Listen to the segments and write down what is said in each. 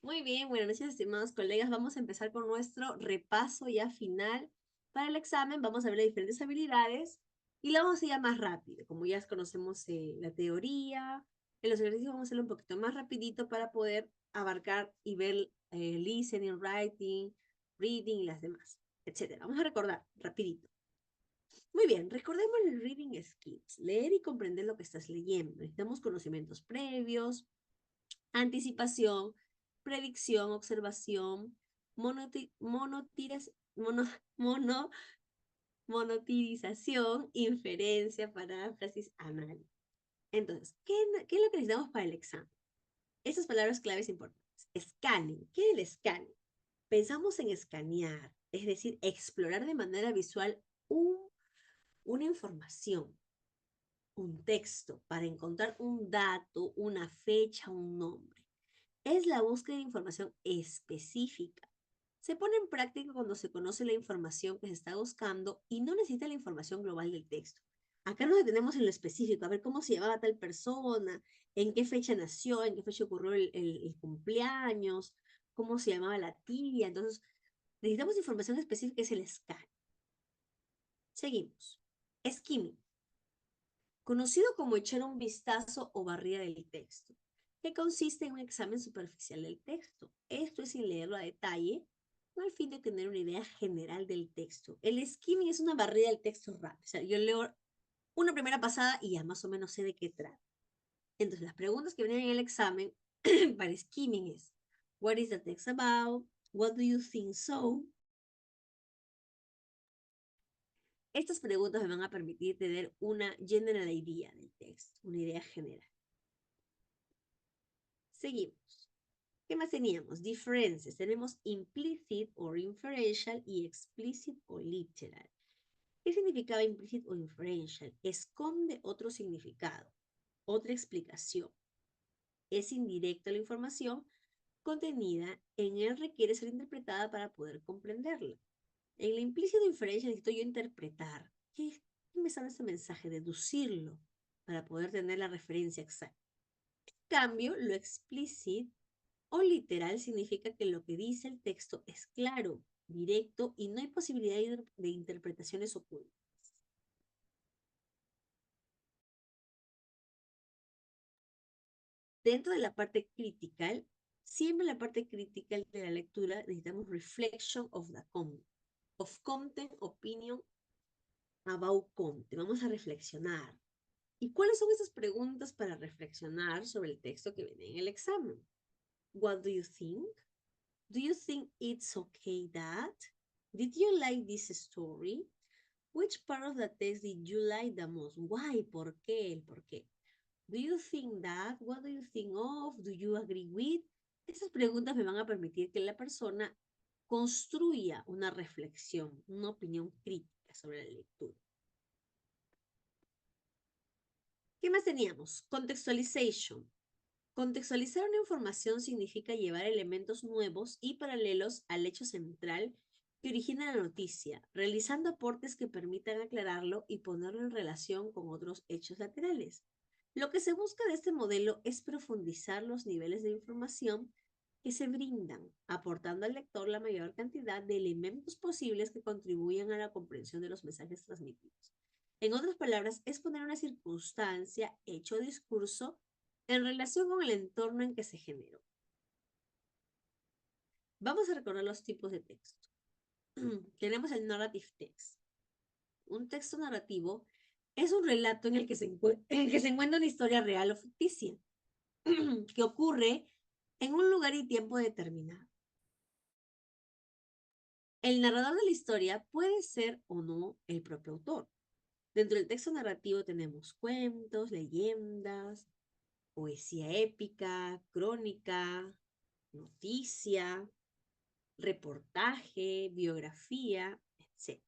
Muy bien, buenas noches, estimados colegas. Vamos a empezar con nuestro repaso ya final para el examen. Vamos a ver las diferentes habilidades y lo vamos a ir más rápido. Como ya conocemos la teoría, en los ejercicios vamos a hacerlo un poquito más rapidito para poder abarcar y ver listening, writing, reading y las demás, etcétera. Vamos a recordar rapidito. Muy bien, recordemos el reading skills, leer y comprender lo que estás leyendo. Necesitamos conocimientos previos, anticipación, predicción, observación, mono- monotirización, inferencia, paráfrasis, análisis. Entonces, ¿qué es lo que necesitamos para el examen? Estas palabras claves importantes. Scanning. ¿Qué es el scanning? Pensamos en escanear, es decir, explorar de manera visual una información, un texto, para encontrar un dato, una fecha, un nombre. Es la búsqueda de información específica. Se pone en práctica cuando se conoce la información que se está buscando y no necesita la información global del texto. Acá nos detenemos en lo específico, a ver cómo se llamaba tal persona, en qué fecha nació, en qué fecha ocurrió el cumpleaños, cómo se llamaba la tía. Entonces, necesitamos información específica, es el scan. Seguimos. Skimming, conocido como echar un vistazo o barrida del texto, que consiste en un examen superficial del texto. Esto es sin leerlo a detalle, con el fin de tener una idea general del texto. El skimming es una barrida del texto rápido. O sea, yo leo una primera pasada y ya más o menos sé de qué trata. Entonces, las preguntas que vienen en el examen para skimming es, what is the text about? What do you think so? Estas preguntas me van a permitir tener una general idea del texto, una idea general. Seguimos. ¿Qué más teníamos? Differences. Tenemos implicit o inferential y explicit o literal. ¿Qué significaba implicit o inferential? Esconde otro significado, otra explicación. Es indirecta la información contenida en él, requiere ser interpretada para poder comprenderla. En el implícito inferential necesito yo interpretar. ¿Qué me sale este mensaje? Deducirlo para poder tener la referencia exacta. En cambio, lo explícito o literal significa que lo que dice el texto es claro, directo y no hay posibilidad de interpretaciones ocultas. Dentro de la parte critical, siempre en la parte critical de la lectura necesitamos reflection of the content, of content, opinion about content. Vamos a reflexionar. ¿Y cuáles son esas preguntas para reflexionar sobre el texto que viene en el examen? What do you think? Do you think it's okay that? Did you like this story? Which part of the text did you like the most? Why? ¿Por qué? El por qué. Do you think that? What do you think of? Do you agree with? Esas preguntas me van a permitir que la persona construya una reflexión, una opinión crítica sobre la lectura. ¿Qué más teníamos? Contextualization. Contextualizar una información significa llevar elementos nuevos y paralelos al hecho central que origina la noticia, realizando aportes que permitan aclararlo y ponerlo en relación con otros hechos laterales. Lo que se busca de este modelo es profundizar los niveles de información que se brindan, aportando al lector la mayor cantidad de elementos posibles que contribuyan a la comprensión de los mensajes transmitidos. En otras palabras, es poner una circunstancia, hecho o discurso en relación con el entorno en que se generó. Vamos a recordar los tipos de texto. Tenemos el narrative text. Un texto narrativo es un relato en el que en el que se encuentra una historia real o ficticia que ocurre en un lugar y tiempo determinado. El narrador de la historia puede ser o no el propio autor. Dentro del texto narrativo tenemos cuentos, leyendas, poesía épica, crónica, noticia, reportaje, biografía, etc.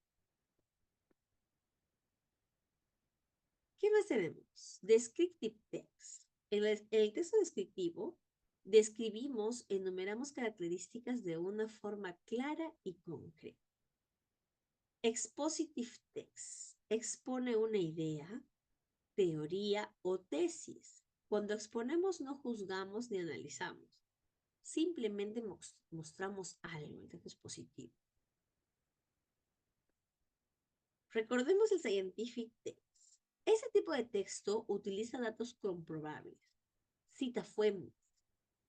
¿Qué más tenemos? Descriptive text. En el texto descriptivo, describimos, enumeramos características de una forma clara y concreta. Expositive text. Expone una idea, teoría o tesis. Cuando exponemos no juzgamos ni analizamos. Simplemente mostramos algo, el texto es positivo. Recordemos el scientific text. Ese tipo de texto utiliza datos comprobables, cita fuentes.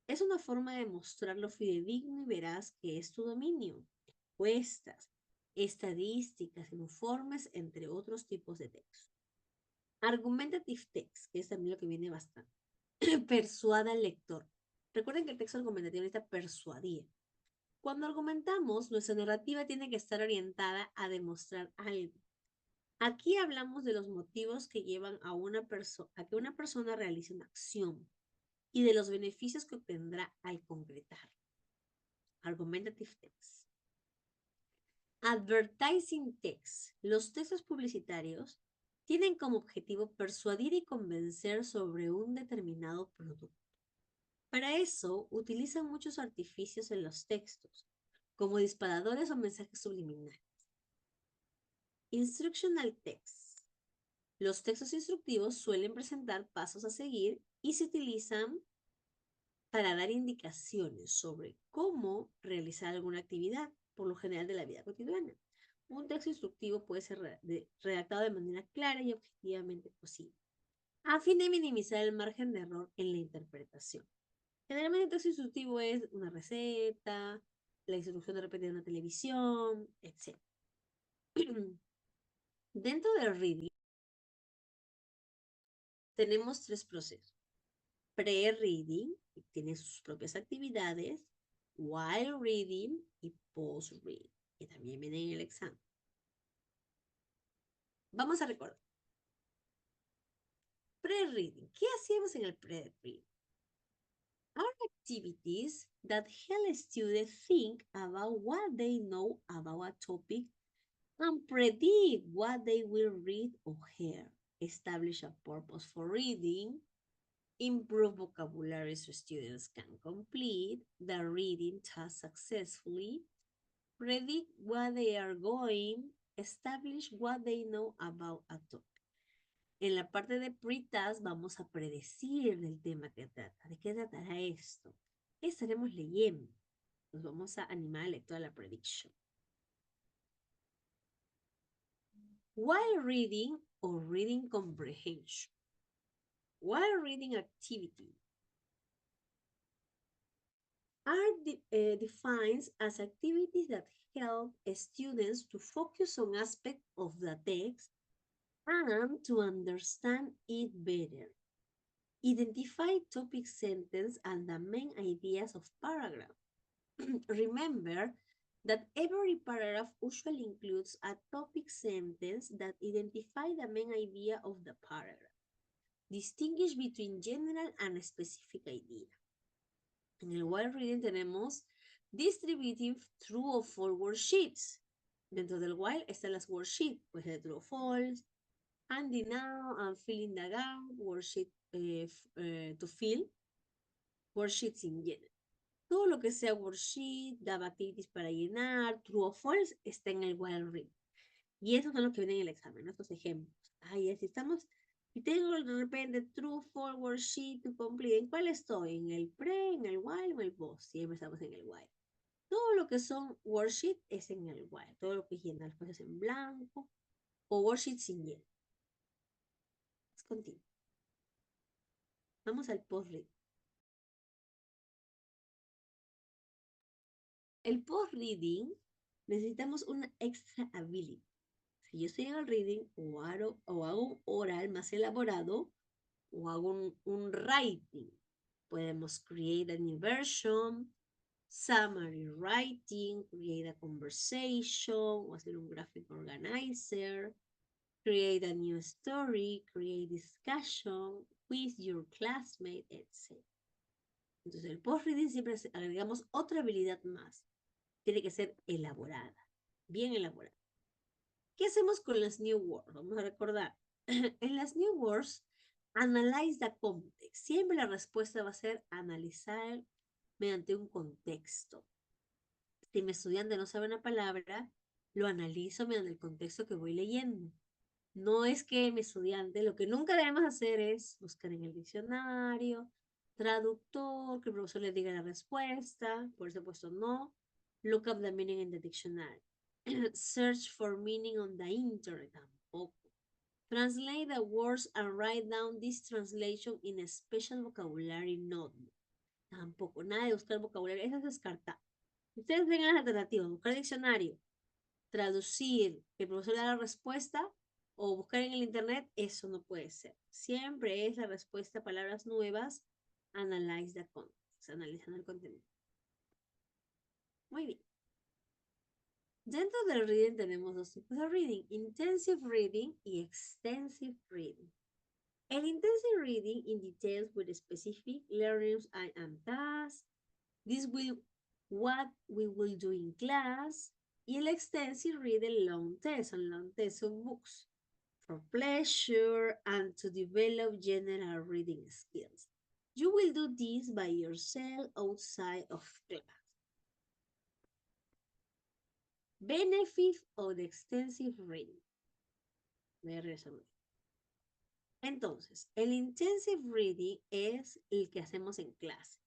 Es una forma de mostrar lo fidedigno y veraz que es tu dominio. Encuestas, estadísticas, informes, entre otros tipos de texto. Argumentative text, que es también lo que viene bastante. Persuada al lector. Recuerden que el texto argumentativo necesita persuadir. Cuando argumentamos, nuestra narrativa tiene que estar orientada a demostrar algo. Aquí hablamos de los motivos que llevan a que una persona realice una acción y de los beneficios que obtendrá al concretar. Argumentative text. Advertising text. Los textos publicitarios tienen como objetivo persuadir y convencer sobre un determinado producto. Para eso, utilizan muchos artificios en los textos, como disparadores o mensajes subliminales. Instructional text. Los textos instructivos suelen presentar pasos a seguir y se utilizan para dar indicaciones sobre cómo realizar alguna actividad, por lo general de la vida cotidiana. Un texto instructivo puede ser redactado de manera clara y objetivamente posible, a fin de minimizar el margen de error en la interpretación. Generalmente el texto instructivo es una receta, la instrucción de repente de una televisión, etc. Dentro del reading tenemos tres procesos. Pre-reading, que tiene sus propias actividades, while reading y post-reading, que también viene en el examen. Vamos a recordar. Pre-reading. ¿Qué hacíamos en el pre-reading? Are activities that help students think about what they know about a topic and predict what they will read or hear. Establish a purpose for reading. Improve vocabulary so students can complete the reading task successfully. Predict what they are going. Establish what they know about a topic. En la parte de pre-task vamos a predecir del tema que trata. ¿De qué tratará esto? ¿Qué estaremos leyendo? Nos vamos a animar al lector a la prediction. While reading or reading comprehension. While reading activity are defined as activities that help students to focus on aspects of the text and to understand it better. Identify topic sentence and the main ideas of paragraph. Remember that every paragraph usually includes a topic sentence that identify the main idea of the paragraph. Distinguish between general and specific idea. En el while reading tenemos distributive true or false worksheets. Dentro del while están las worksheets, pues de true or false, handy now, and filling the gap, worksheet to fill, worksheets in general. Todo lo que sea worksheet, daba activities para llenar, true or false, está en el while reading. Y esos son los que vienen en el examen, estos ejemplos. Ahí así estamos. Y tengo de repente true, false, worksheet to complete. ¿En cuál estoy? ¿En el pre, en el while o el post? Siempre estamos en el while. Todo lo que son worksheet es en el while. Todo lo que es llenar espacios en blanco o worksheet sin llenar. Es continuo. Vamos al post-reading. El post-reading necesitamos una extra ability. Si yo estoy en el reading o hago un oral más elaborado o hago un writing, podemos create a new version, summary writing, create a conversation, o hacer un graphic organizer, create a new story, create discussion with your classmate, etc. Entonces, el post-reading siempre agregamos otra habilidad más. Tiene que ser elaborada, bien elaborada. ¿Qué hacemos con las new words? Vamos a recordar. En las new words, analyze the context. Siempre la respuesta va a ser analizar mediante un contexto. Si mi estudiante no sabe una palabra, lo analizo mediante el contexto que voy leyendo. No es que mi estudiante, lo que nunca debemos hacer es buscar en el diccionario, Traductor, que el profesor le diga la respuesta, por eso he puesto no. Look up the meaning in the dictionary. Search for meaning on the internet, tampoco. Translate the words and write down this translation in a special vocabulary notebook. Tampoco, nada de buscar vocabulario, eso es descartar. Ustedes tengan las alternativas, buscar diccionario, traducir, que el profesor le da la respuesta, o buscar en el internet, eso no puede ser. Siempre es la respuesta a palabras nuevas, analyze the context, analizando el contenido. Muy bien. Dentro del reading tenemos dos tipos de reading, intensive reading y extensive reading. El intensive reading in details with specific learnings and tasks. This will what we will do in class. Y el extensive reading long tests of books for pleasure and to develop general reading skills. You will do this by yourself outside of class. Benefit of the extensive reading. Entonces, el intensive reading es el que hacemos en clase.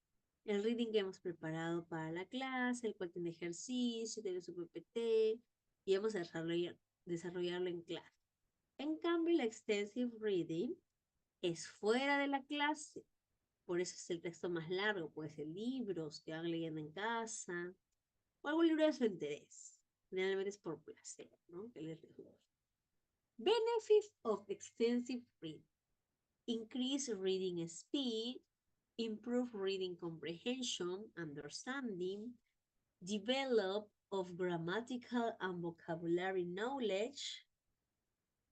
El reading que hemos preparado para la clase, el cual tiene ejercicio, tiene su PPT, y vamos a desarrollarlo en clase. En cambio, el extensive reading es fuera de la clase. Por eso es el texto más largo. Puede ser libros que van leyendo en casa o algún libro de su interés. Generalmente es por placer, ¿no? Que les resuelvo. Benefits of extensive reading. Increase reading speed, improve reading comprehension, understanding, develop of grammatical and vocabulary knowledge,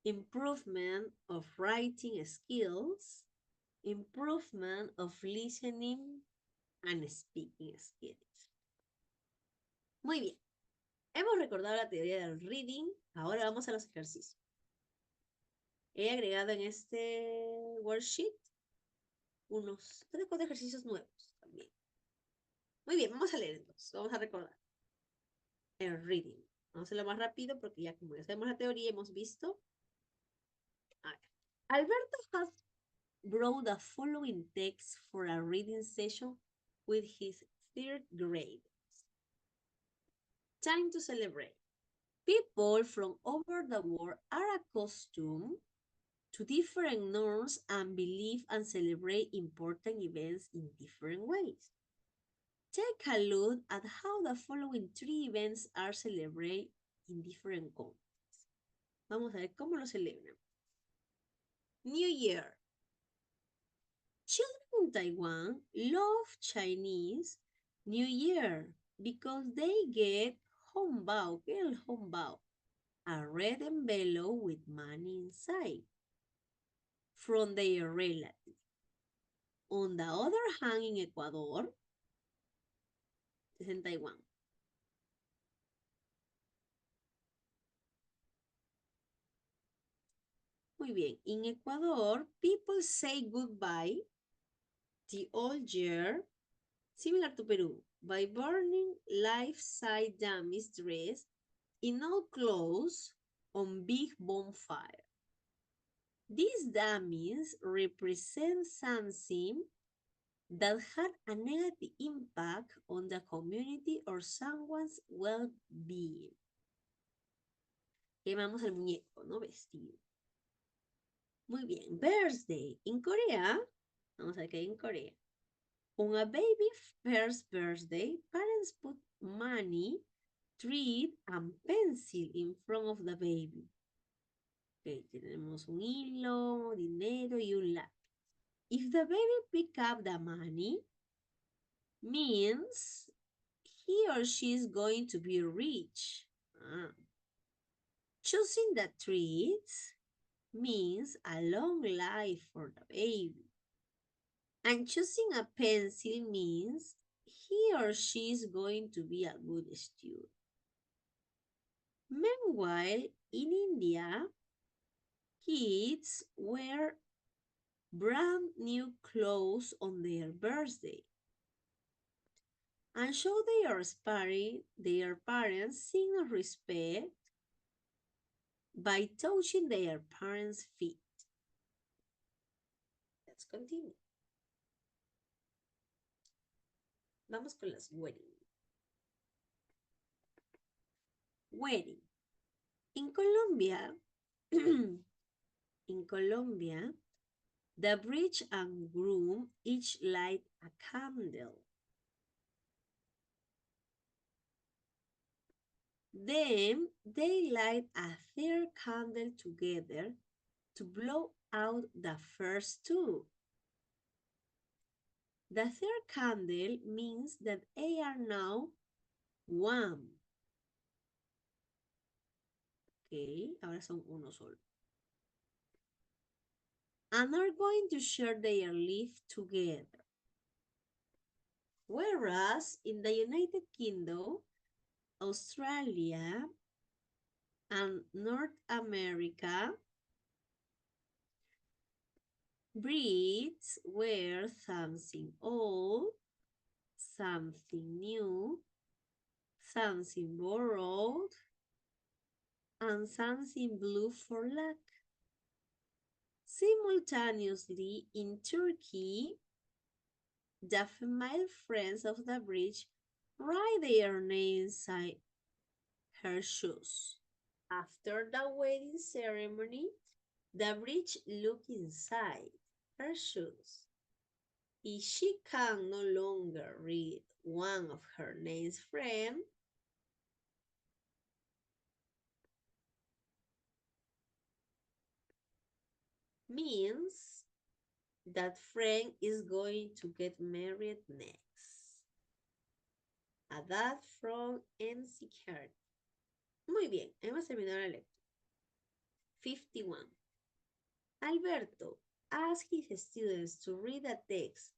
improvement of writing skills, improvement of listening and speaking skills. Muy bien. Hemos recordado la teoría del reading. Ahora vamos a los ejercicios. He agregado en este worksheet unos 3 o 4 ejercicios nuevos también. Muy bien, vamos a leer entonces. Vamos a recordar. El reading. Vamos a hacerlo más rápido porque ya como ya sabemos la teoría, hemos visto. A ver. Alberto has brought the following text for a reading session with his 3rd grade. Time to celebrate. People from over the world are accustomed to different norms and believe and celebrate important events in different ways. Take a look at how the following 3 events are celebrated in different countries. Vamos a ver cómo lo celebran. New Year. Children in Taiwan love Chinese New Year because they get hongbao, ¿qué es el hongbao? A red envelope with money inside from their relative. On the other hand, in Ecuador, es en Taiwán. Muy bien, in Ecuador, people say goodbye the old year, similar to Peru, by burning life-size dummies dressed in old clothes on big bonfire. These dummies represent something that had a negative impact on the community or someone's well-being. Quemamos al muñeco, ¿no? Vestido. Muy bien. Birthday. En Corea, vamos a ver qué hay en Corea. On a baby's first birthday, parents put money, treat, and pencil in front of the baby. Okay, tenemos un hilo, dinero y un lápiz. If the baby pick up the money, means he or she is going to be rich. Choosing the treats means a long life for the baby. And choosing a pencil means he or she is going to be a good student. Meanwhile, in India, kids wear brand new clothes on their birthday and show their parents sign of respect by touching their parents' feet. Let's continue. Vamos con las wedding. Wedding. In Colombia, in Colombia, the bride and groom each light a candle. Then they light a third candle together to blow out the first two. The third candle means that they are now one. Ok, ahora son uno solo. And are going to share their life together. Whereas in the United Kingdom, Australia, and North America, brides wear something old, something new, something borrowed, and something blue for luck. Simultaneously, in Turkey, the female friends of the bride write their names inside her shoes. After the wedding ceremony, the bride looks inside her shoes. If she can no longer read one of her name's friends, means that friend is going to get married next. A that from MC Carter. Muy bien, hemos terminado la lectura. 51. Alberto asked his students to read the text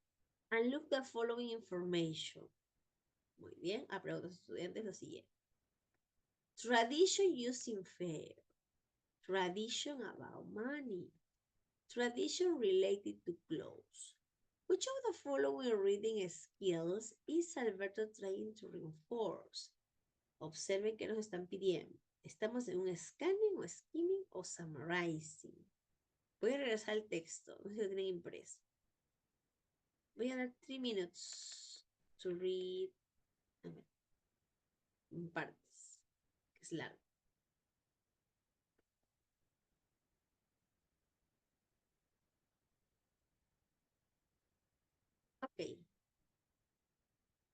and look the following information. Muy bien, a preguntar a los estudiantes lo siguiente. Tradition used in fair. Tradition about money. Tradition related to clothes. Which of the following reading skills is Alberto trying to reinforce? Observen qué nos están pidiendo. ¿Estamos en un scanning o skimming o summarizing? Voy a regresar al texto. No sé si lo tienen impreso. Voy a dar 3 minutes to read. A ver, en partes, que es largo. Ok.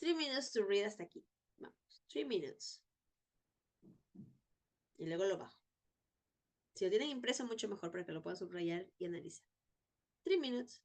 3 minutes to read hasta aquí. Vamos, 3 minutes. Y luego lo bajo. Si lo tienen impreso, mucho mejor para que lo puedan subrayar y analizar. 3 minutes.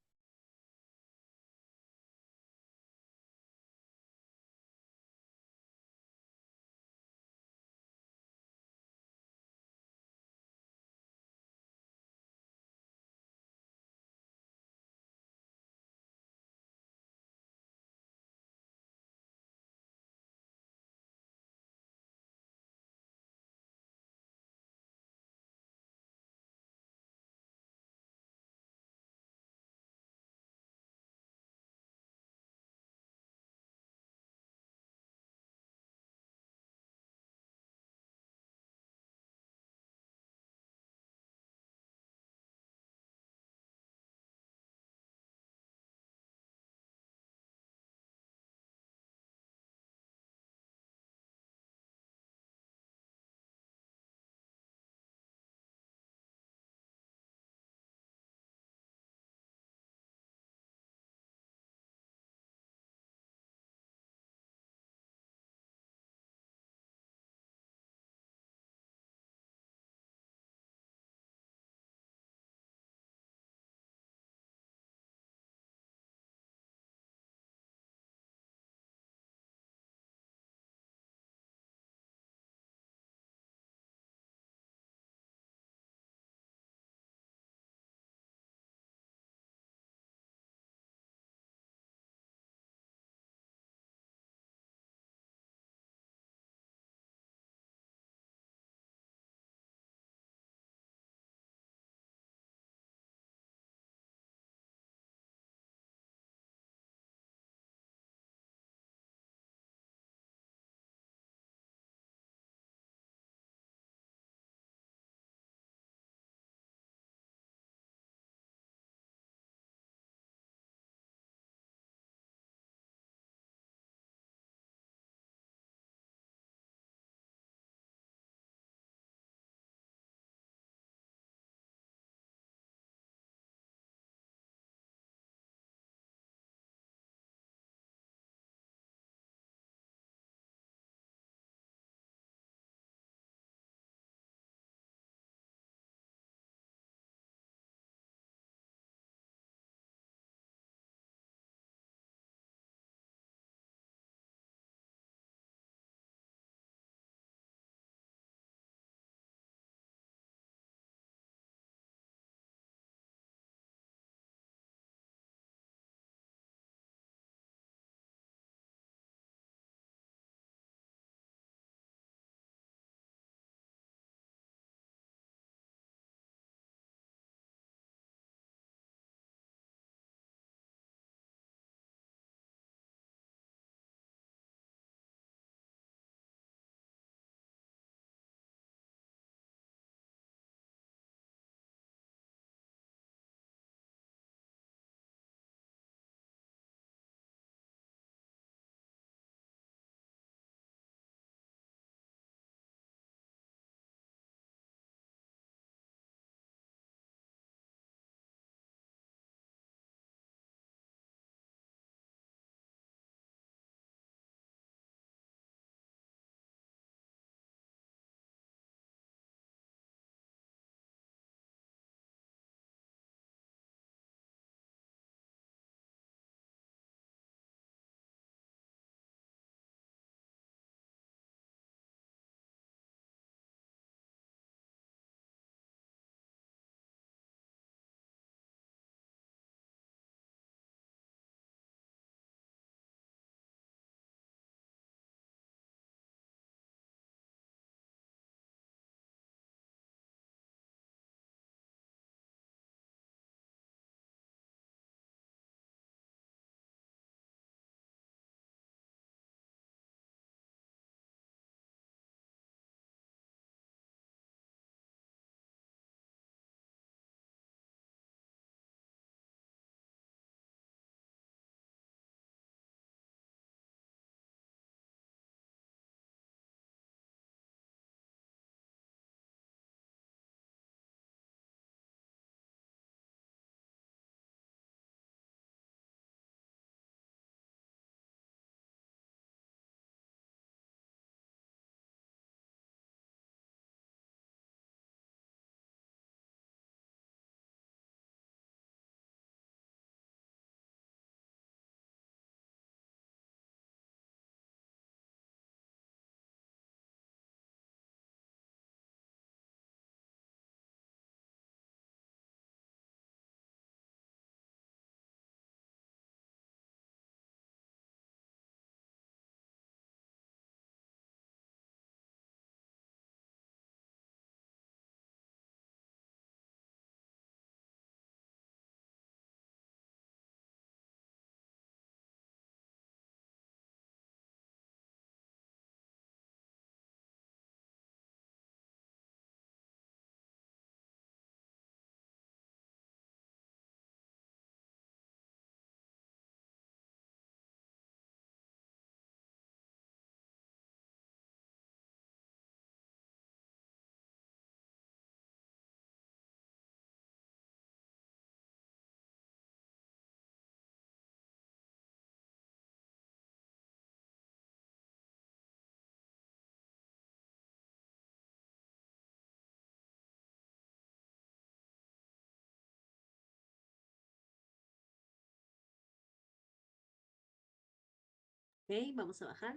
Ok, vamos a bajar.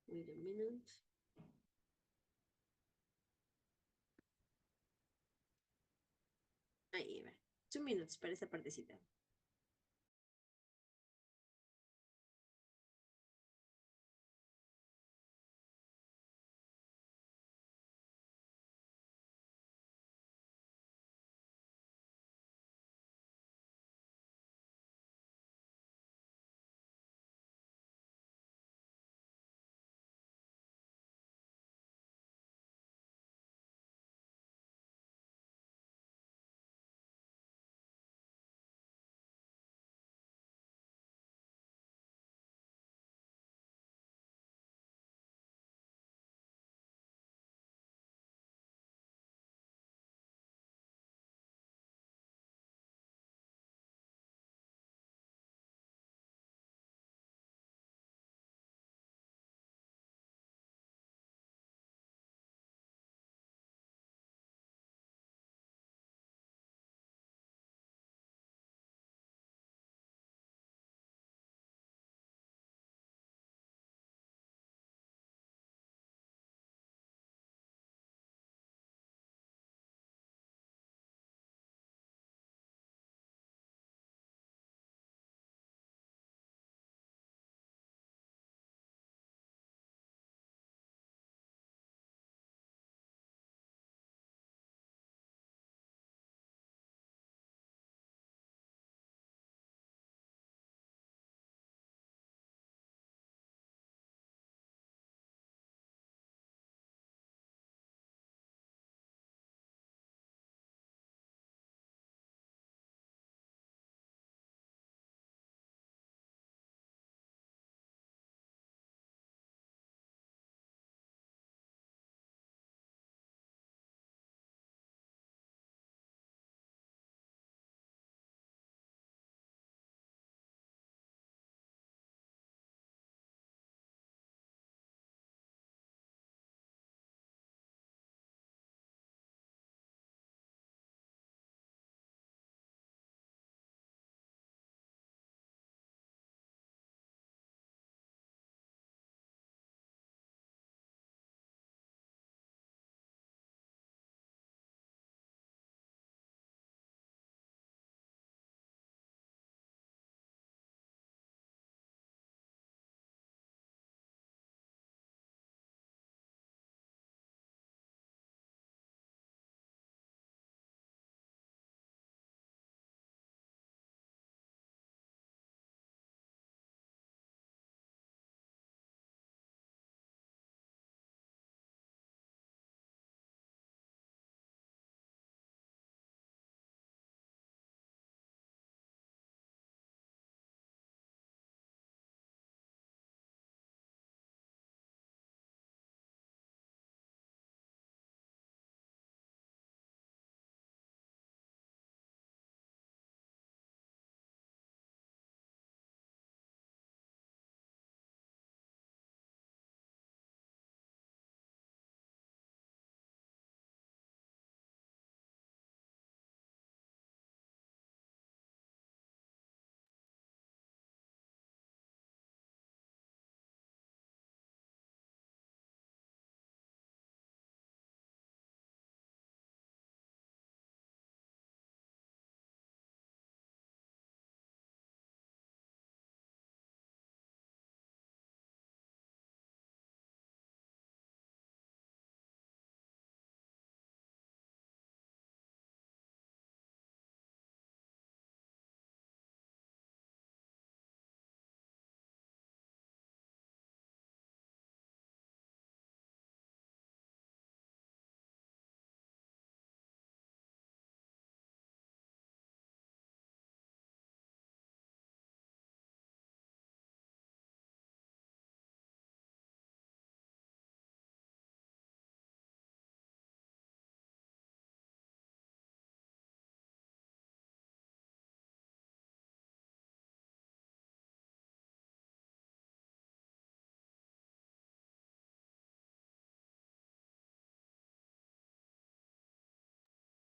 Wait a minute. Ahí va. 2 minutes para esa partecita.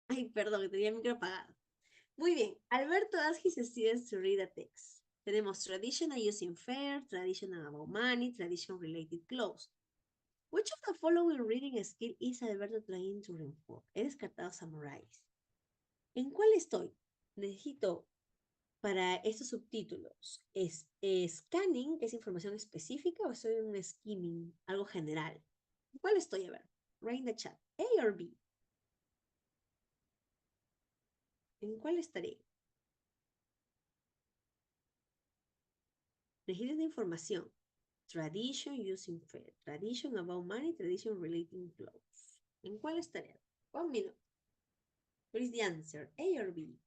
Ay, perdón, tenía el micro apagado. Muy bien. Alberto asks his students to read a text. Tenemos traditional using fair, traditional about money, tradition related clothes. Which of the following reading skill is Alberto trying to reinforce? He descartado summarize. ¿En cuál estoy? Necesito para estos subtítulos. ¿Es scanning, que es información específica, o estoy en un skimming, algo general? ¿En cuál estoy? A ver, write in the chat. A or B. ¿En cuál estaré? Necesito información. Tradition using fair. Tradition about money. Tradition relating clothes. ¿En cuál estaré? 1 minute. What is the answer? A or B?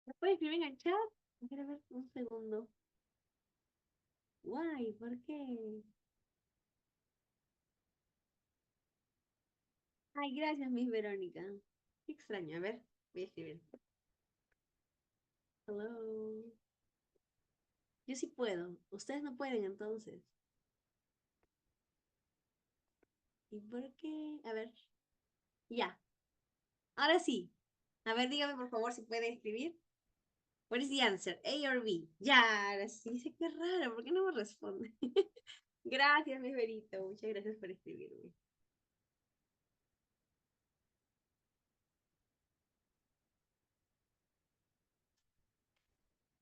¿Me puedes escribir en el chat? A ver, un segundo. Guay, ¿por qué? Ay, gracias, Miss Verónica. Qué extraño. A ver, voy a escribir. Hello. Yo sí puedo. Ustedes no pueden entonces. ¿Y por qué? A ver. Ya. Ahora sí. A ver, dígame por favor si puede escribir. What is the answer? A or B? Ya, ahora sí. Dice qué raro. ¿Por qué no me responde? Gracias, Miss Verito. Muchas gracias por escribirme.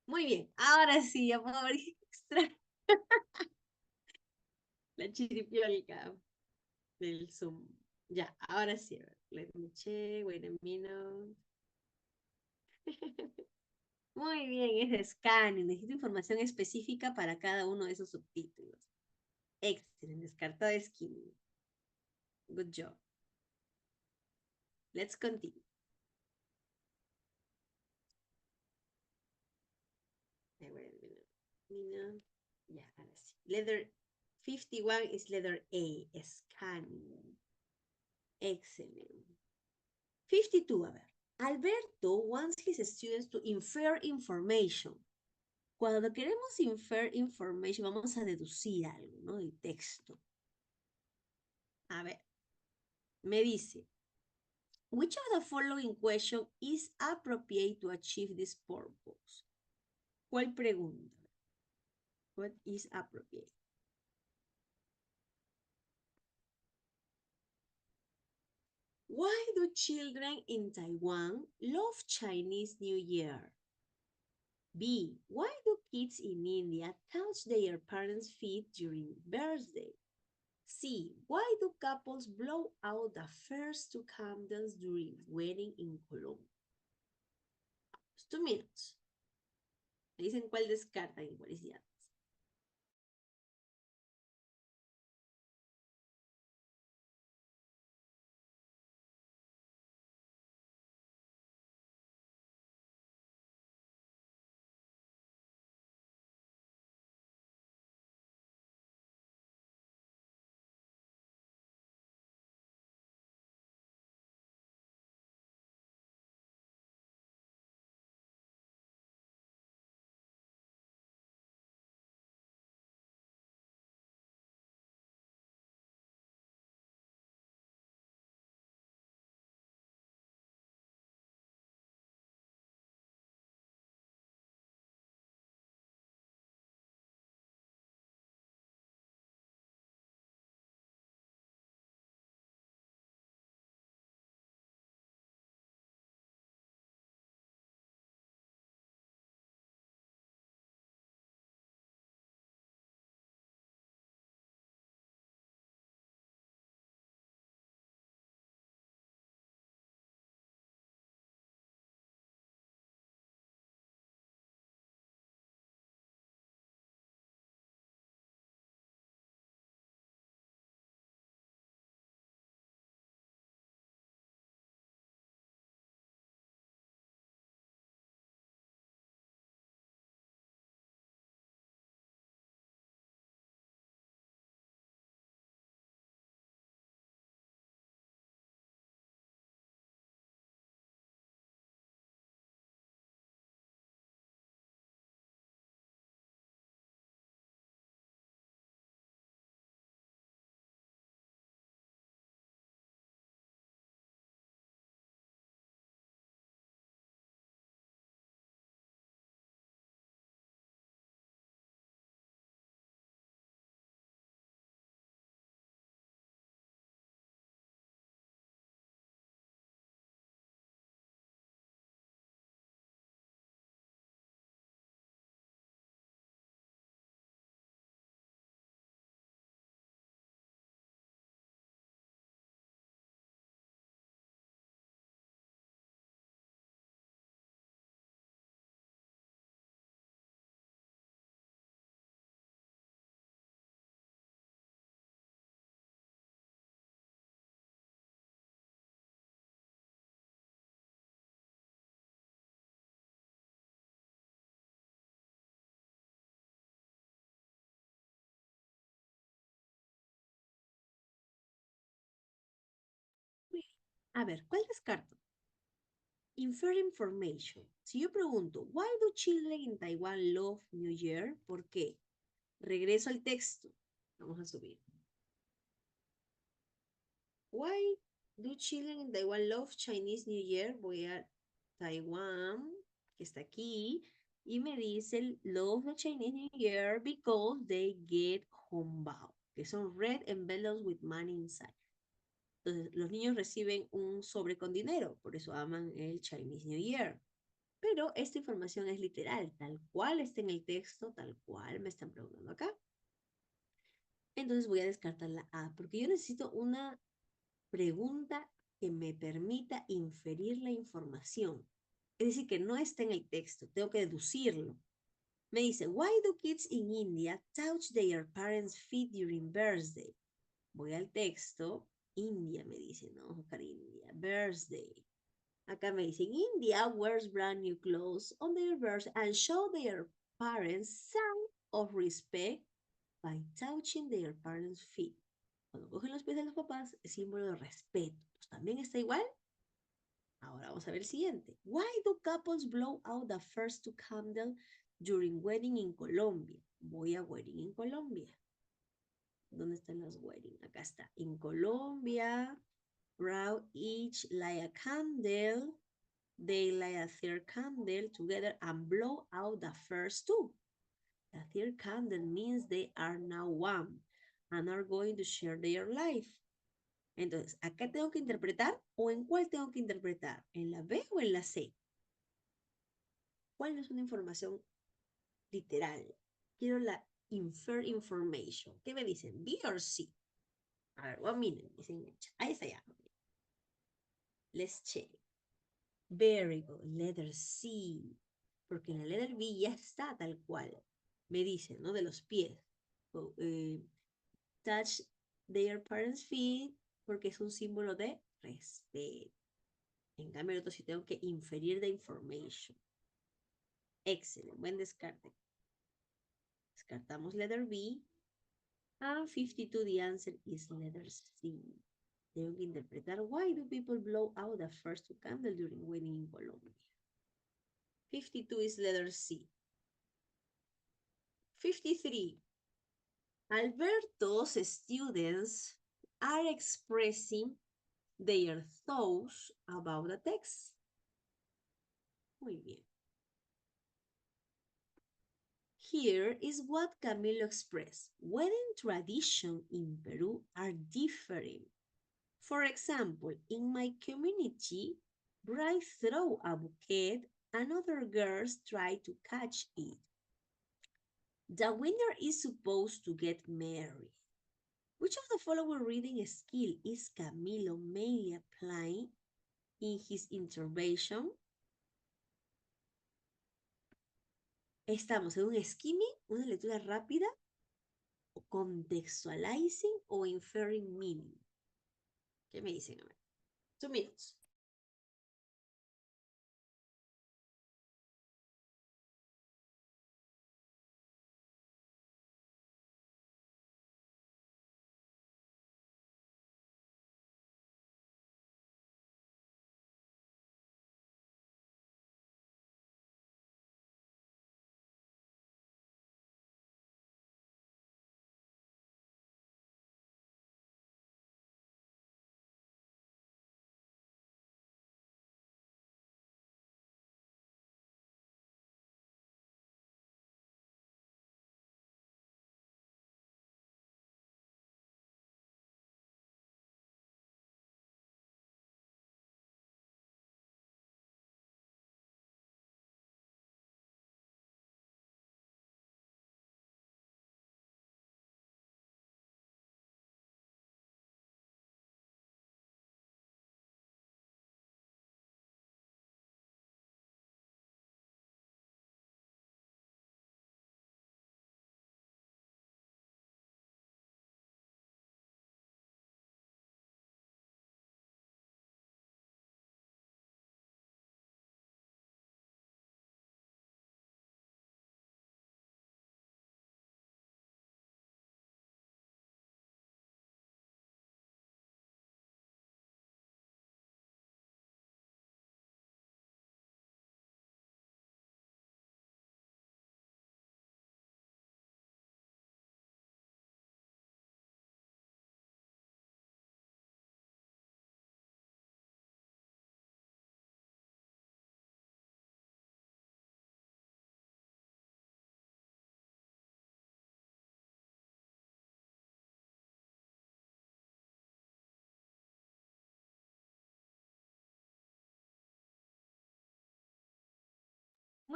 Muy bien. Ahora sí, ya puedo ver qué extraño. La chiripiolca del Zoom. Ya, ahora sí. A ver. Let me check. Wait a minute. Muy bien, es scanning. Necesito información específica para cada uno de esos subtítulos. Excelente, descartado skimming. Good job. Let's continue. Wait a minute. Ya, ahora sí. Letter 51 is letter A, scanning. Excellent. 52, a ver. Alberto wants his students to infer information. Cuando queremos infer information, vamos a deducir algo, ¿no? Del texto. A ver, me dice, which of the following question is appropriate to achieve this purpose? ¿Cuál pregunta? What is appropriate? Why do children in Taiwan love Chinese New Year? B. Why do kids in India touch their parents' feet during birthday? C. Why do couples blow out the first two candles during wedding in Colombia? 2 minutes. Me dicen cuál descartan y cuál es ya. A ver, ¿cuál descarto? Infer information. Si yo pregunto, why do children in Taiwan love New Year? ¿Por qué? Regreso al texto. Vamos a subir. Why do children in Taiwan love Chinese New Year? Voy a Taiwan, que está aquí, y me dice love the Chinese New Year because they get hongbao, que son red envelopes with money inside. Entonces, los niños reciben un sobre con dinero, por eso aman el Chinese New Year. Pero esta información es literal, tal cual está en el texto, tal cual me están preguntando acá. Entonces voy a descartar la A, porque yo necesito una pregunta que me permita inferir la información. Es decir, que no está en el texto, tengo que deducirlo. Me dice, why do kids in India touch their parents' feet during birthday? Voy al texto, India me dice, no, buscar India, birthday. Acá me dicen, India wears brand new clothes on their birthday and show their parents sign of respect by touching their parents' feet. Cuando cogen los pies de los papás, es símbolo de respeto. Pues, ¿también está igual? Ahora vamos a ver el siguiente. Why do couples blow out the first two candles during wedding in Colombia? Voy a wedding en Colombia. ¿Dónde están las wedding? Acá está. En Colombia, brow each light a candle. They light a third candle together and blow out the first two. The third candle means they are now one and are going to share their life. Entonces, ¿acá tengo que interpretar o en cuál tengo que interpretar? ¿En la B o en la C? ¿Cuál no es una información literal? Quiero la infer information. ¿Qué me dicen? ¿B o C? A ver, well, miren, dicen, ahí está ya. Let's check. Very good. Letter C. Porque en la letter B ya está tal cual. Me dicen, ¿no? De los pies. So, touch their parents' feet porque es un símbolo de respeto. En cambio, el otro sí tengo que inferir the information. Excelente, buen descarte. Descartamos letter B. And 52, the answer is letter C. Tengo que interpretar, why do people blow out the first two candles during wedding in Colombia? 52 is letter C. 53. Alberto's students are expressing their thoughts about the text. Muy bien. Here is what Camilo expressed. Wedding traditions in Peru are different. For example, in my community, brides throw a bouquet and other girls try to catch it. The winner is supposed to get married. Which of the following reading skill is Camilo mainly applying in his intervention? Estamos en un skimming, una lectura rápida, contextualizing o inferring meaning. ¿Qué me dicen? A ver. 2 minutes.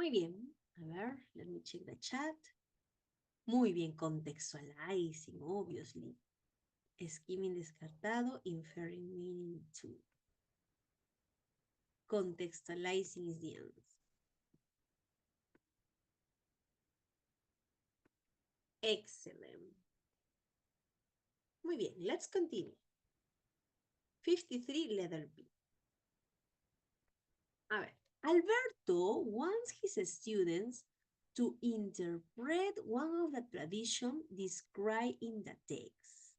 Muy bien. A ver, let me check the chat. Muy bien, contextualizing, obviously. Skimming descartado, inferring meaning to. Contextualizing is the answer. Excellent. Muy bien, let's continue. 53, letter B. A ver, Alberto wants his students to interpret one of the traditions described in the text.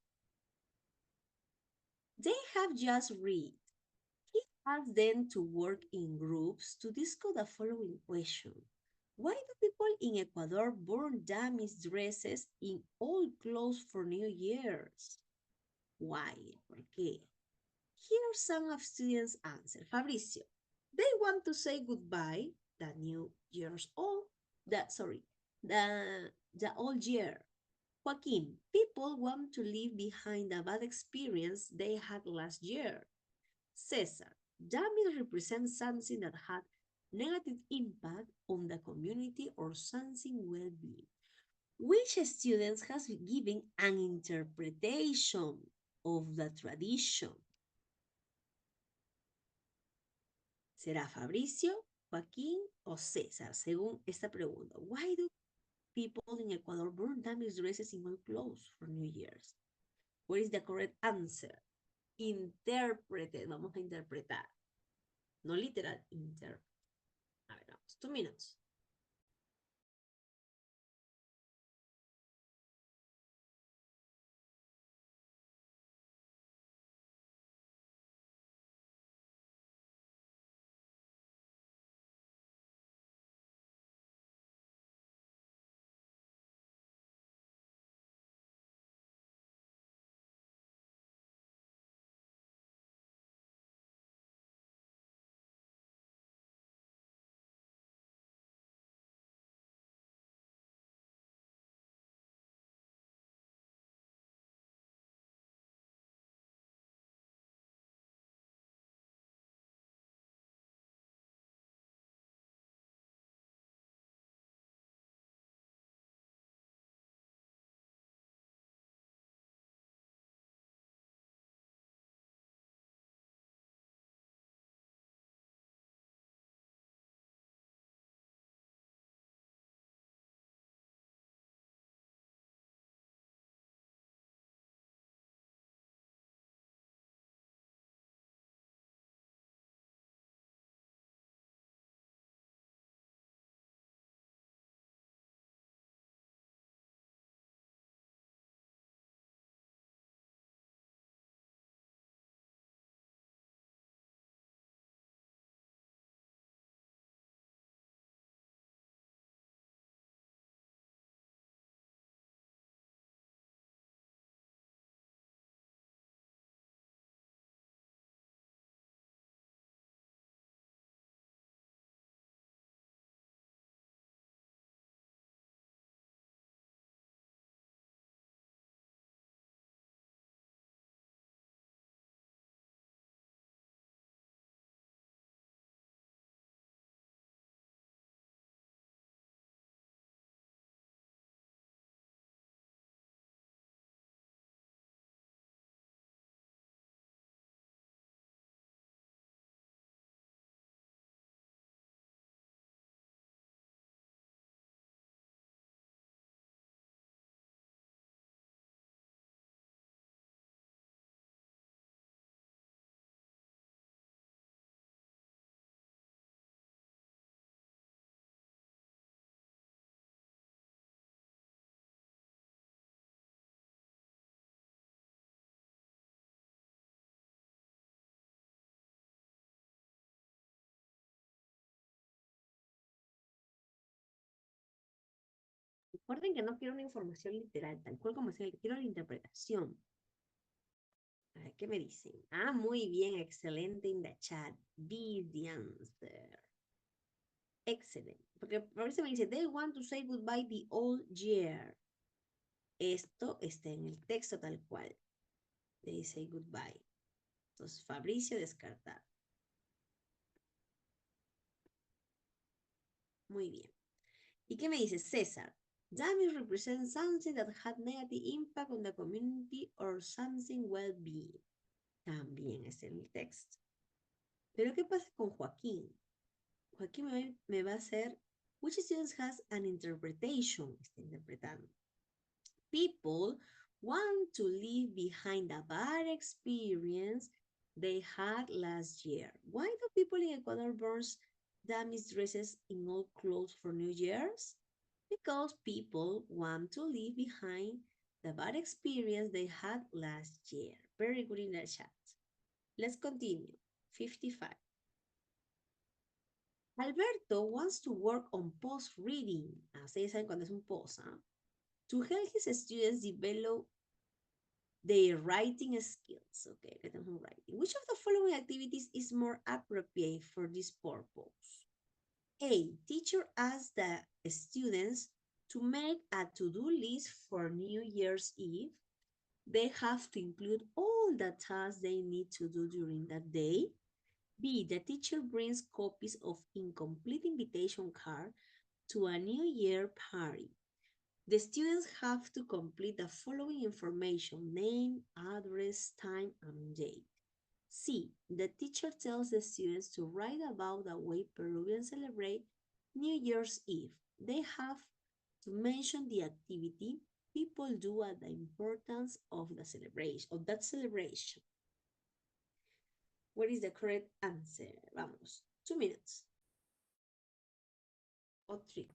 They have just read. He asks them to work in groups to discuss the following question. Why do people in Ecuador burn dummies dresses in old clothes for New Year's? Why? ¿Por qué? Here's some of students' answer. Fabricio, they want to say goodbye the New Year's old, the old year. Joaquin, people want to leave behind the bad experience they had last year. Cesar, dummies represent something that had negative impact on the community or something well-being. Which students has given an interpretation of the tradition? ¿Será Fabricio, Joaquín o César? Según esta pregunta. Why do people in Ecuador burn damaged dresses in old clothes for New Year's? What is the correct answer? Interprete. Vamos a interpretar. No literal, interpret. A ver, vamos. 2 minutes. Recuerden que no quiero una información literal, tal cual como sea, quiero la interpretación. A ver, ¿qué me dicen? Ah, muy bien, excelente in the chat. B is the answer. Excellent. Porque por eso me dice, they want to say goodbye the old year. Esto está en el texto tal cual. They say goodbye. Entonces, Fabricio descartado. Muy bien. ¿Y qué me dice César? Damage represents something that had negative impact on the community or something well-being. También es en el texto. Pero ¿qué pasa con Joaquín? Joaquín me va a hacer, which students has an interpretation? Está interpretando. People want to leave behind the bad experience they had last year. Why do people in Ecuador burn damaged dresses in old clothes for New Year's? Because people want to leave behind the bad experience they had last year. Very good in the chat. Let's continue. 55. Alberto wants to work on post reading. Ustedes saben cuando es un post, ¿ah? To help his students develop their writing skills. Okay, let them writing. Which of the following activities is more appropriate for this purpose? A. Teacher asks the students to make a to-do list for New Year's Eve. They have to include all the tasks they need to do during that day. B. The teacher brings copies of incomplete invitation card to a New Year party. The students have to complete the following information: name, address, time, and date. C. The teacher tells the students to write about the way Peruvians celebrate New Year's Eve. They have to mention the activity people do and the importance of the celebration, of that celebration. What is the correct answer? Vamos. 2 minutes. Or 3.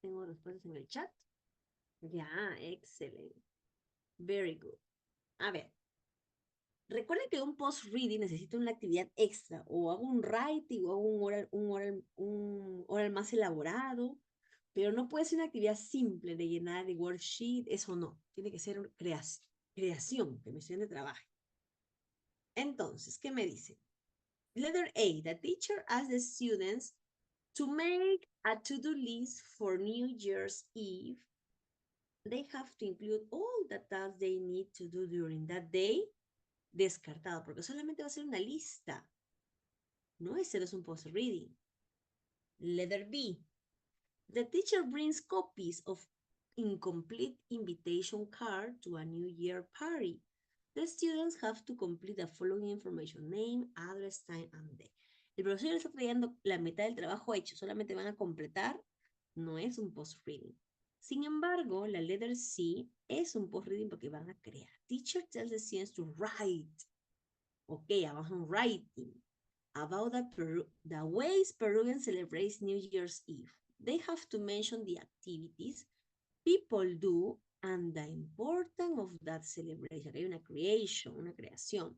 Tengo respuestas en el chat. Ya, excelente. Very good. A ver, recuerden que un post-reading necesita una actividad extra, o hago un writing, o hago un oral más elaborado, pero no puede ser una actividad simple de llenar de worksheet, eso no. Tiene que ser creación, que me estudiante trabaje. Entonces, ¿qué me dice? Letter A, the teacher asked the students to make a to-do list for New Year's Eve. They have to include all the tasks they need to do during that day. Descartado, porque solamente va a ser una lista. No, ese no es un post-reading. Letter B. The teacher brings copies of incomplete invitation card to a New Year party. The students have to complete the following information: name, address, time, and day. El profesor está trayendo la mitad del trabajo hecho, solamente van a completar, no es un post-reading. Sin embargo, la letter C es un post-reading porque van a crear. Teacher tells the students to write. Ok, vamos a un writing about the ways Peruvians celebrate New Year's Eve. They have to mention the activities people do and the importance of that celebration. Hay una creación.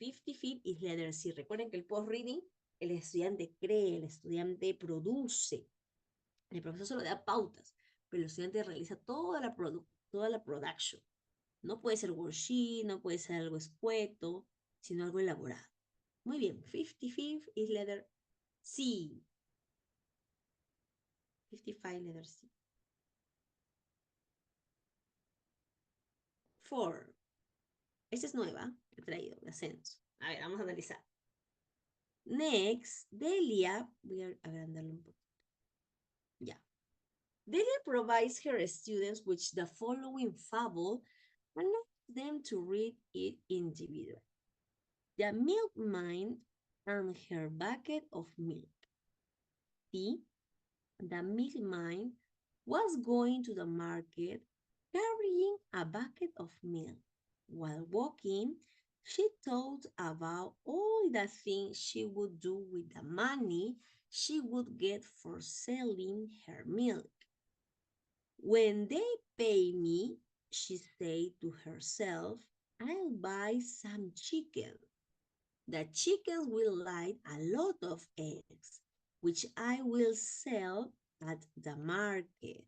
50-50 is letter C. Recuerden que el post-reading, el estudiante cree, el estudiante produce. El profesor solo da pautas, pero el estudiante realiza toda la production. No puede ser worksheet, no puede ser algo escueto, sino algo elaborado. Muy bien, 55 is letter C. 55 letter C. 4. Esta es nueva, he traído, de ascenso. A ver, vamos a analizar. Next, Delia, voy a agrandarlo un poco. Ya. Delia provides her students with the following fable and asks them to read it individually. The milkman and her bucket of milk. D. The milkman was going to the market carrying a bucket of milk. While walking, she thought about all the things she would do with the money she would get for selling her milk. When they pay me, she said to herself, I'll buy some chicken. The chickens will lay a lot of eggs, which I will sell at the market.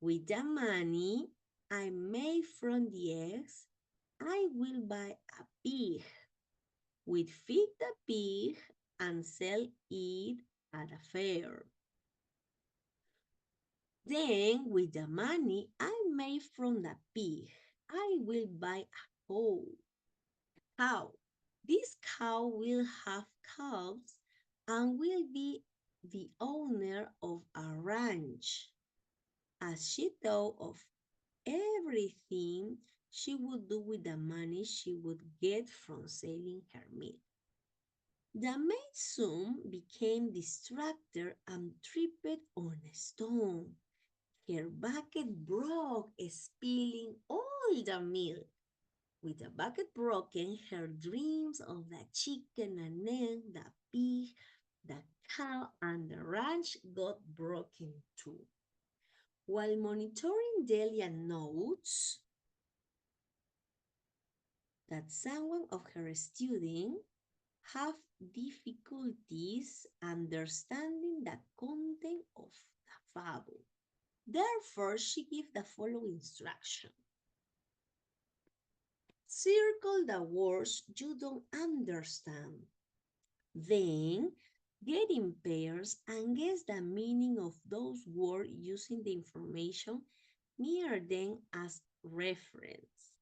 With the money I make from the eggs, I will buy a pig. We feed the pig and sell it at a fair. Then, with the money I made from the pig, I will buy a cow. This cow will have calves and will be the owner of a ranch. As she thought of everything she would do with the money she would get from selling her milk, the maid soon became distracted and tripped on a stone. Her bucket broke, spilling all the milk. With the bucket broken, her dreams of the chicken and egg, the pig, the cow, and the ranch got broken too. While monitoring Delia notes that someone of her students have difficulties understanding the content of the fable. Therefore, she gives the following instruction. Circle the words you don't understand. Then, get in pairs and guess the meaning of those words using the information near them as reference.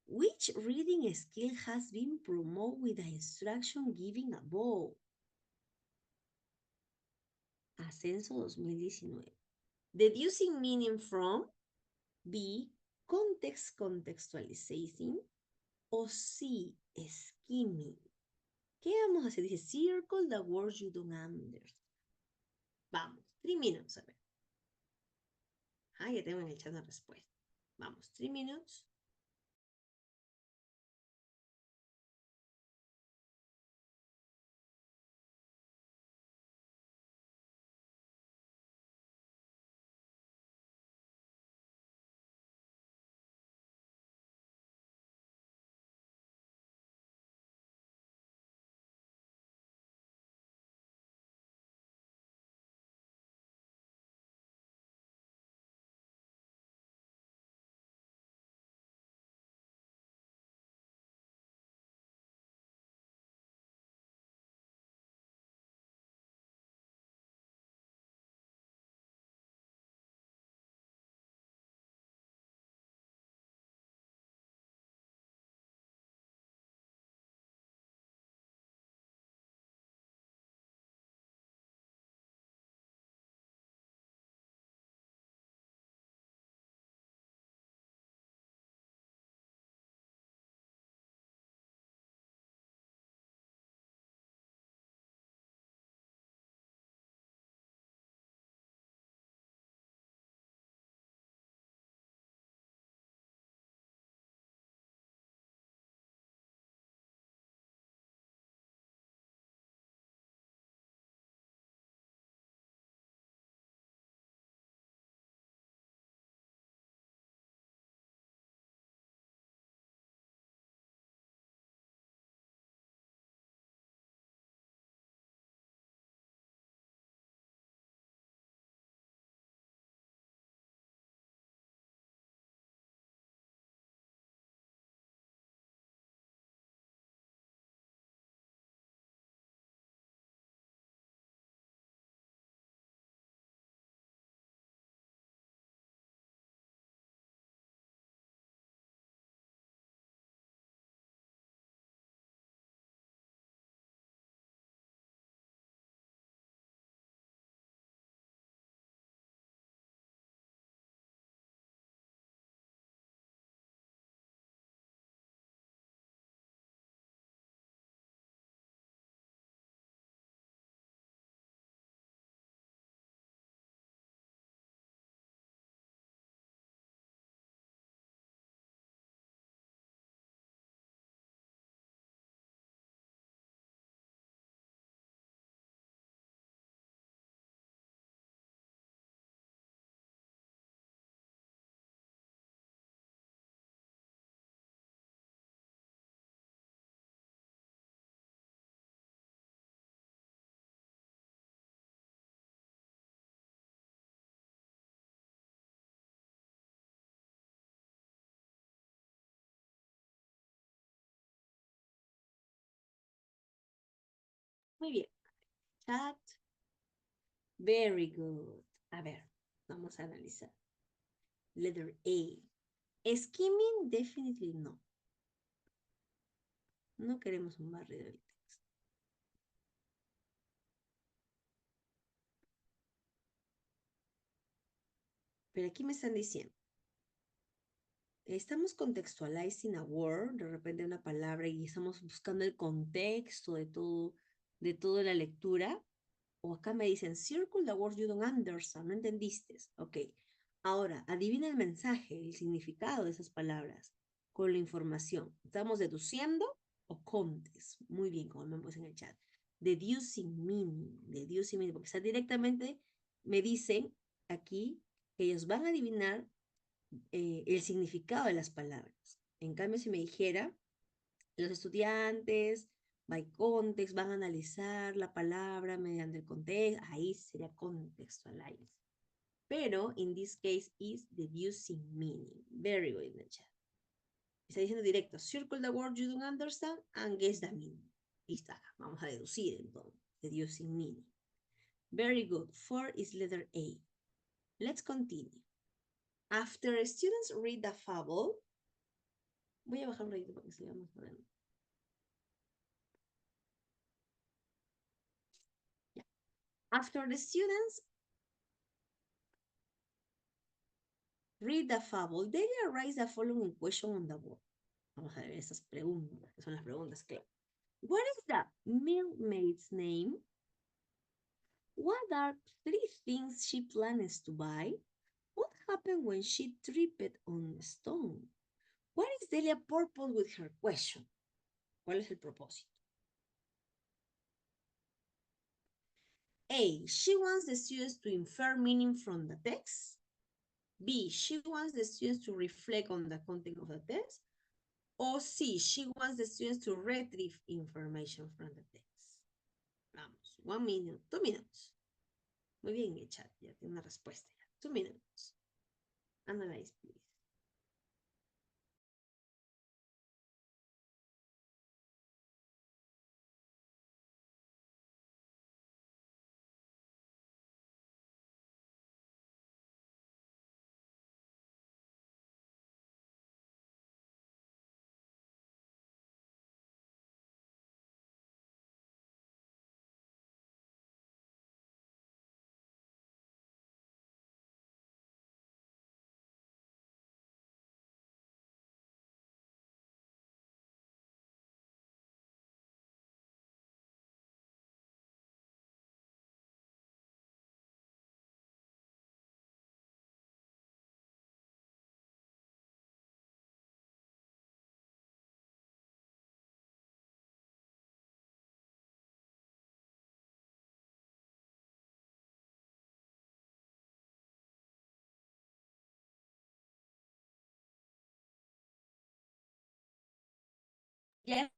Which reading skill has been promoted with the instruction given above? Ascenso 2019. Deducing meaning from. B. Context contextualizing. O C. Skimming. ¿Qué vamos a hacer? Dice, circle the words you don't understand. Vamos, 3 minutes, a ver. Ah, ya tengo en el chat la respuesta. Vamos, 3 minutes. Muy bien. Chat. Very good. A ver, vamos a analizar. Letter A. Skimming, definitely no. No queremos un barrido del texto. Pero aquí me están diciendo, estamos contextualizing a word, de repente una palabra, y estamos buscando el contexto de toda la lectura. O acá me dicen, circle the word you don't understand, no entendiste. Ok. Ahora, adivina el mensaje, el significado de esas palabras con la información. ¿Estamos deduciendo o contes? Muy bien, como me puse en el chat. Deducing meaning, porque está directamente, me dicen aquí que ellos van a adivinar el significado de las palabras. En cambio, si me dijera, los estudiantes, by context, van a analizar la palabra mediante el contexto, ahí sería contextualize. Pero, in this case, is deducing meaning. Very good in the chat. Está diciendo directo, circle the word you don't understand and guess the meaning. Y está, vamos a deducir entonces, deducing meaning. Very good. 4 is letter A. Let's continue. After students read the fable, voy a bajar un ratito para que se vea más grande. Yeah. After the students read the fable, they raise the following question on the board. Vamos a ver esas preguntas, que son las preguntas clave. What is the milkmaid's name? What are 3 things she plans to buy? What happened when she tripped on a stone? What is Delia's purpose with her question? ¿Cuál es el propósito? A. She wants the students to infer meaning from the text. B. She wants the students to reflect on the content of the text. O C. She wants the students to retrieve information from the text. Vamos, 1 minute, 2 minutes. Muy bien, el chat, ya tiene una respuesta. 2 minutes. Analyze, please. Ya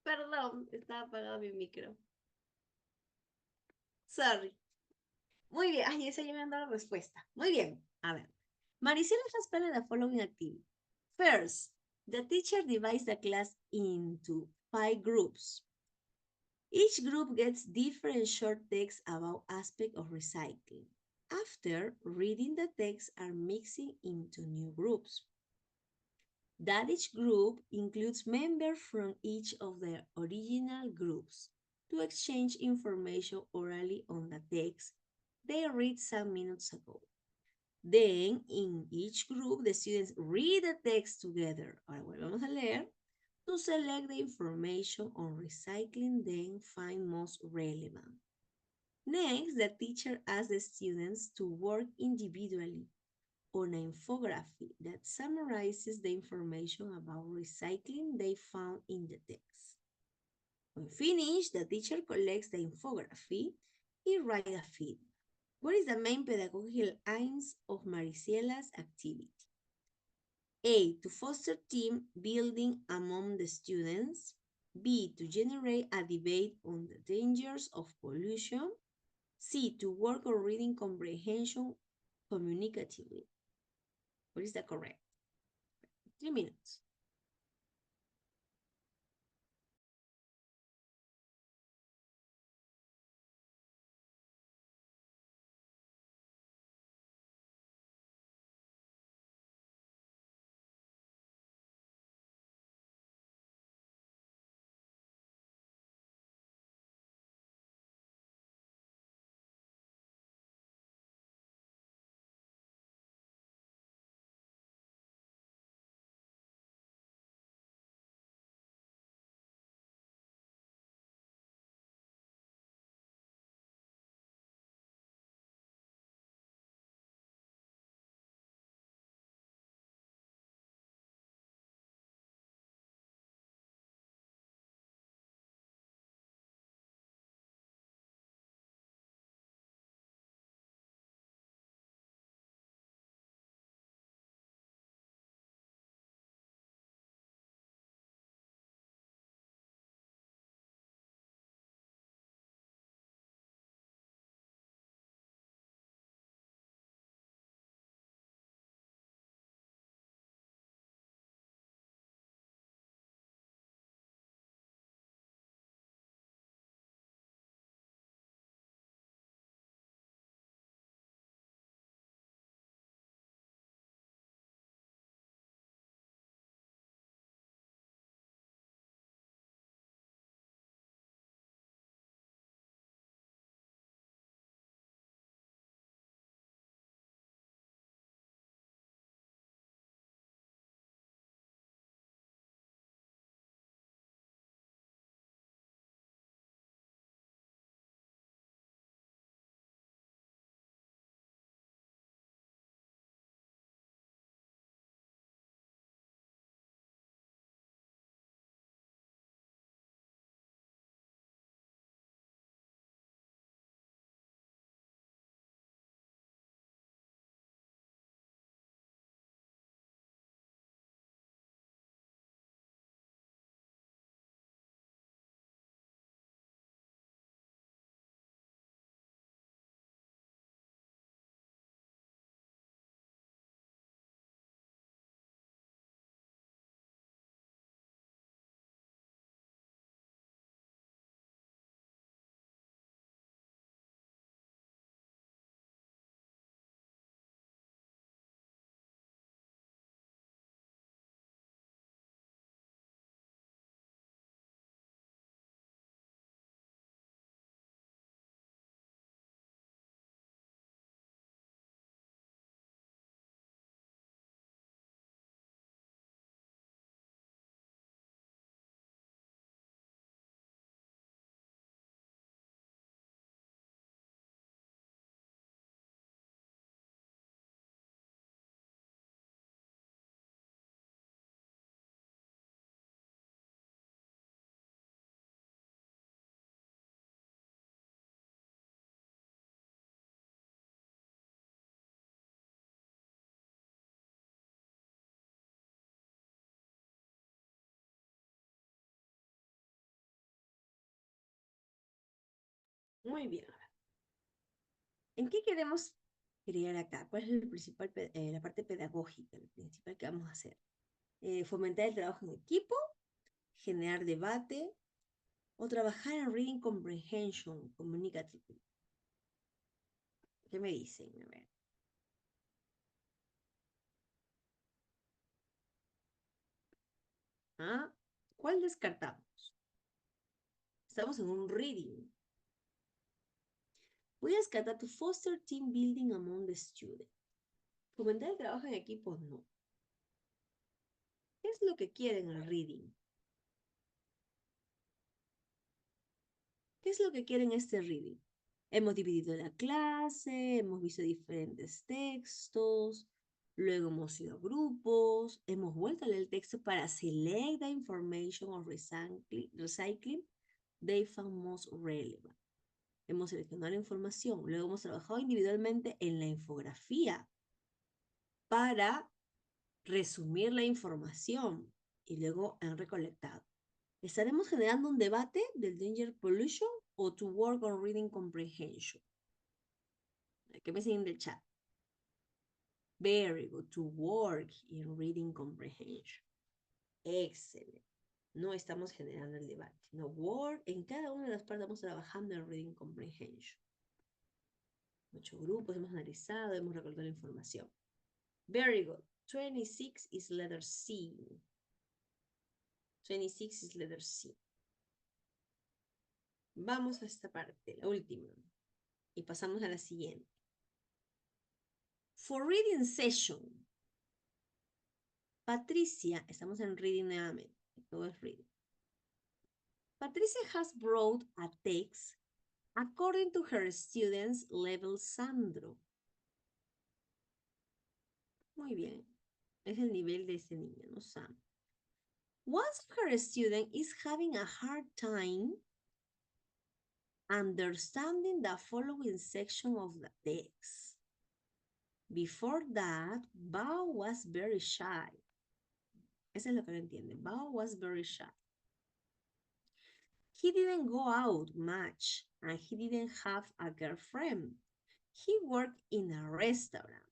Perdón, estaba apagado mi micro. Sorry. Muy bien. Ay, esa ya me han dado la respuesta. Muy bien. A ver. Maricela has planned the following activity. First, the teacher divides the class into 5 groups. Each group gets different short texts about aspects of recycling. After reading the texts are mixing into new groups. That each group includes members from each of the original groups to exchange information orally on the text they read some minutes ago. Then, in each group, the students read the text together. Ahora volvemos a leer. To select the information on recycling, then find most relevant. Next, the teacher asks the students to work individually on an infography that summarizes the information about recycling they found in the text. When finished, the teacher collects the infography and writes a feedback. What is the main pedagogical aims of Maricela's activity? A, to foster team building among the students. B, to generate a debate on the dangers of pollution. C, to work on reading comprehension communicatively. What is the correct? 3 minutes. Muy bien. ¿En qué queremos crear acá? ¿Cuál es el principal, la parte pedagógica, lo principal que vamos a hacer? Fomentar el trabajo en equipo, generar debate o trabajar en reading comprehension, communicative. ¿Qué me dicen? A ver. ¿Ah? ¿Cuál descartamos? Estamos en un reading. Voy a descartar to foster team building among the students. Fomentar el trabajo en equipo, no. ¿Qué es lo que quieren el reading? ¿Qué es lo que quieren este reading? Hemos dividido la clase, hemos visto diferentes textos, luego hemos ido a grupos, hemos vuelto a leer el texto para select the information or recycling they found most relevant. Hemos seleccionado la información, luego hemos trabajado individualmente en la infografía para resumir la información y luego han recolectado. ¿Estaremos generando un debate del danger pollution o to work on reading comprehension? ¿Qué me dicen en el chat? Very good. To work in reading comprehension. Excelente. No estamos generando el debate. No, work. En cada una de las partes estamos trabajando en reading comprehension. 8 grupos hemos analizado, hemos recolectado la información. Very good. 26 is letter C. 26 is letter C. Vamos a esta parte, la última. Y pasamos a la siguiente. For reading session. Patricia, estamos en reading nuevamente. Todo es reading. Patricia has brought a text according to her students level Sandro. Muy bien. Es el nivel de ese niño, ¿no? Sam. One of her students is having a hard time understanding the following section of the text. Before that, Bao was very shy. Eso es lo que no entiende. Bao was very shy. He didn't go out much and he didn't have a girlfriend. He worked in a restaurant,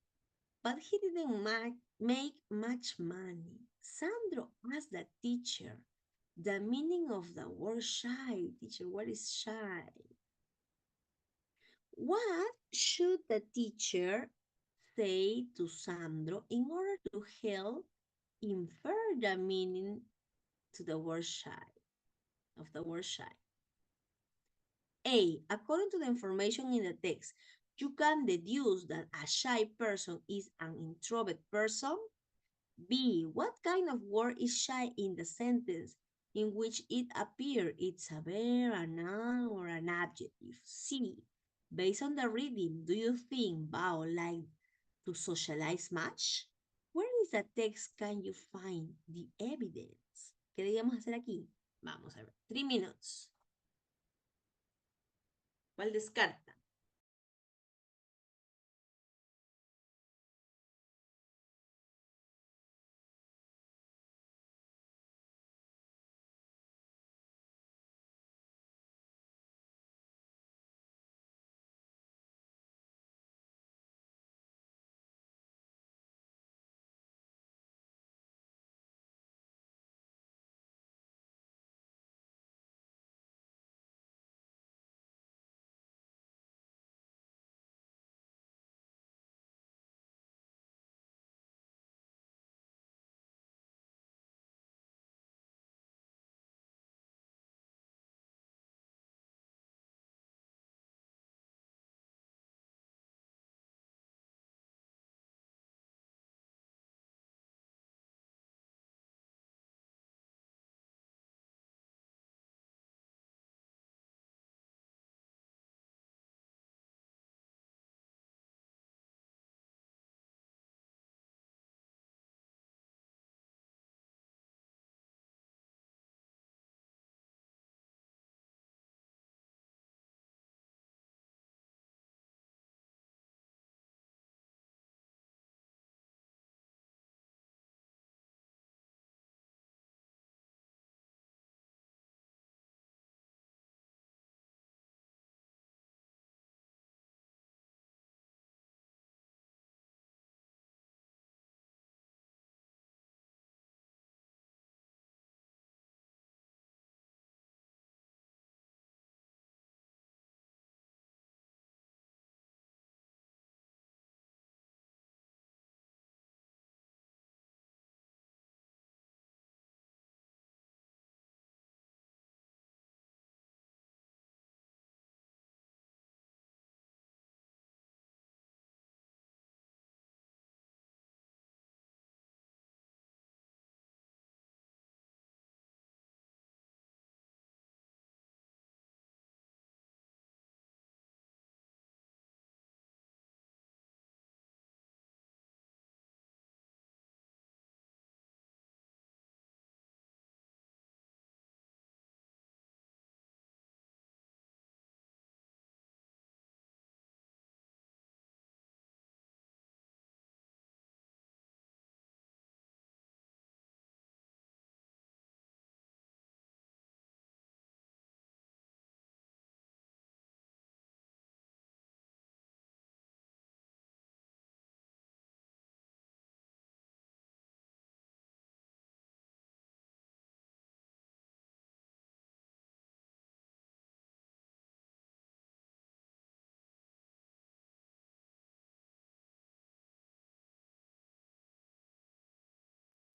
but he didn't make much money. Sandro asked the teacher the meaning of the word shy. Teacher, what is shy? What should the teacher say to Sandro in order to help infer the meaning to the word shy, of the word shy? A, according to the information in the text, you can deduce that a shy person is an introvert person. B, what kind of word is shy in the sentence in which it appears? It's a verb, a noun, or an adjective. C, based on the reading, do you think Bao liked to socialize much? Where is the text can you find the evidence? ¿Qué debíamos hacer aquí? Vamos a ver. 3 minutes. ¿Cuál descarta?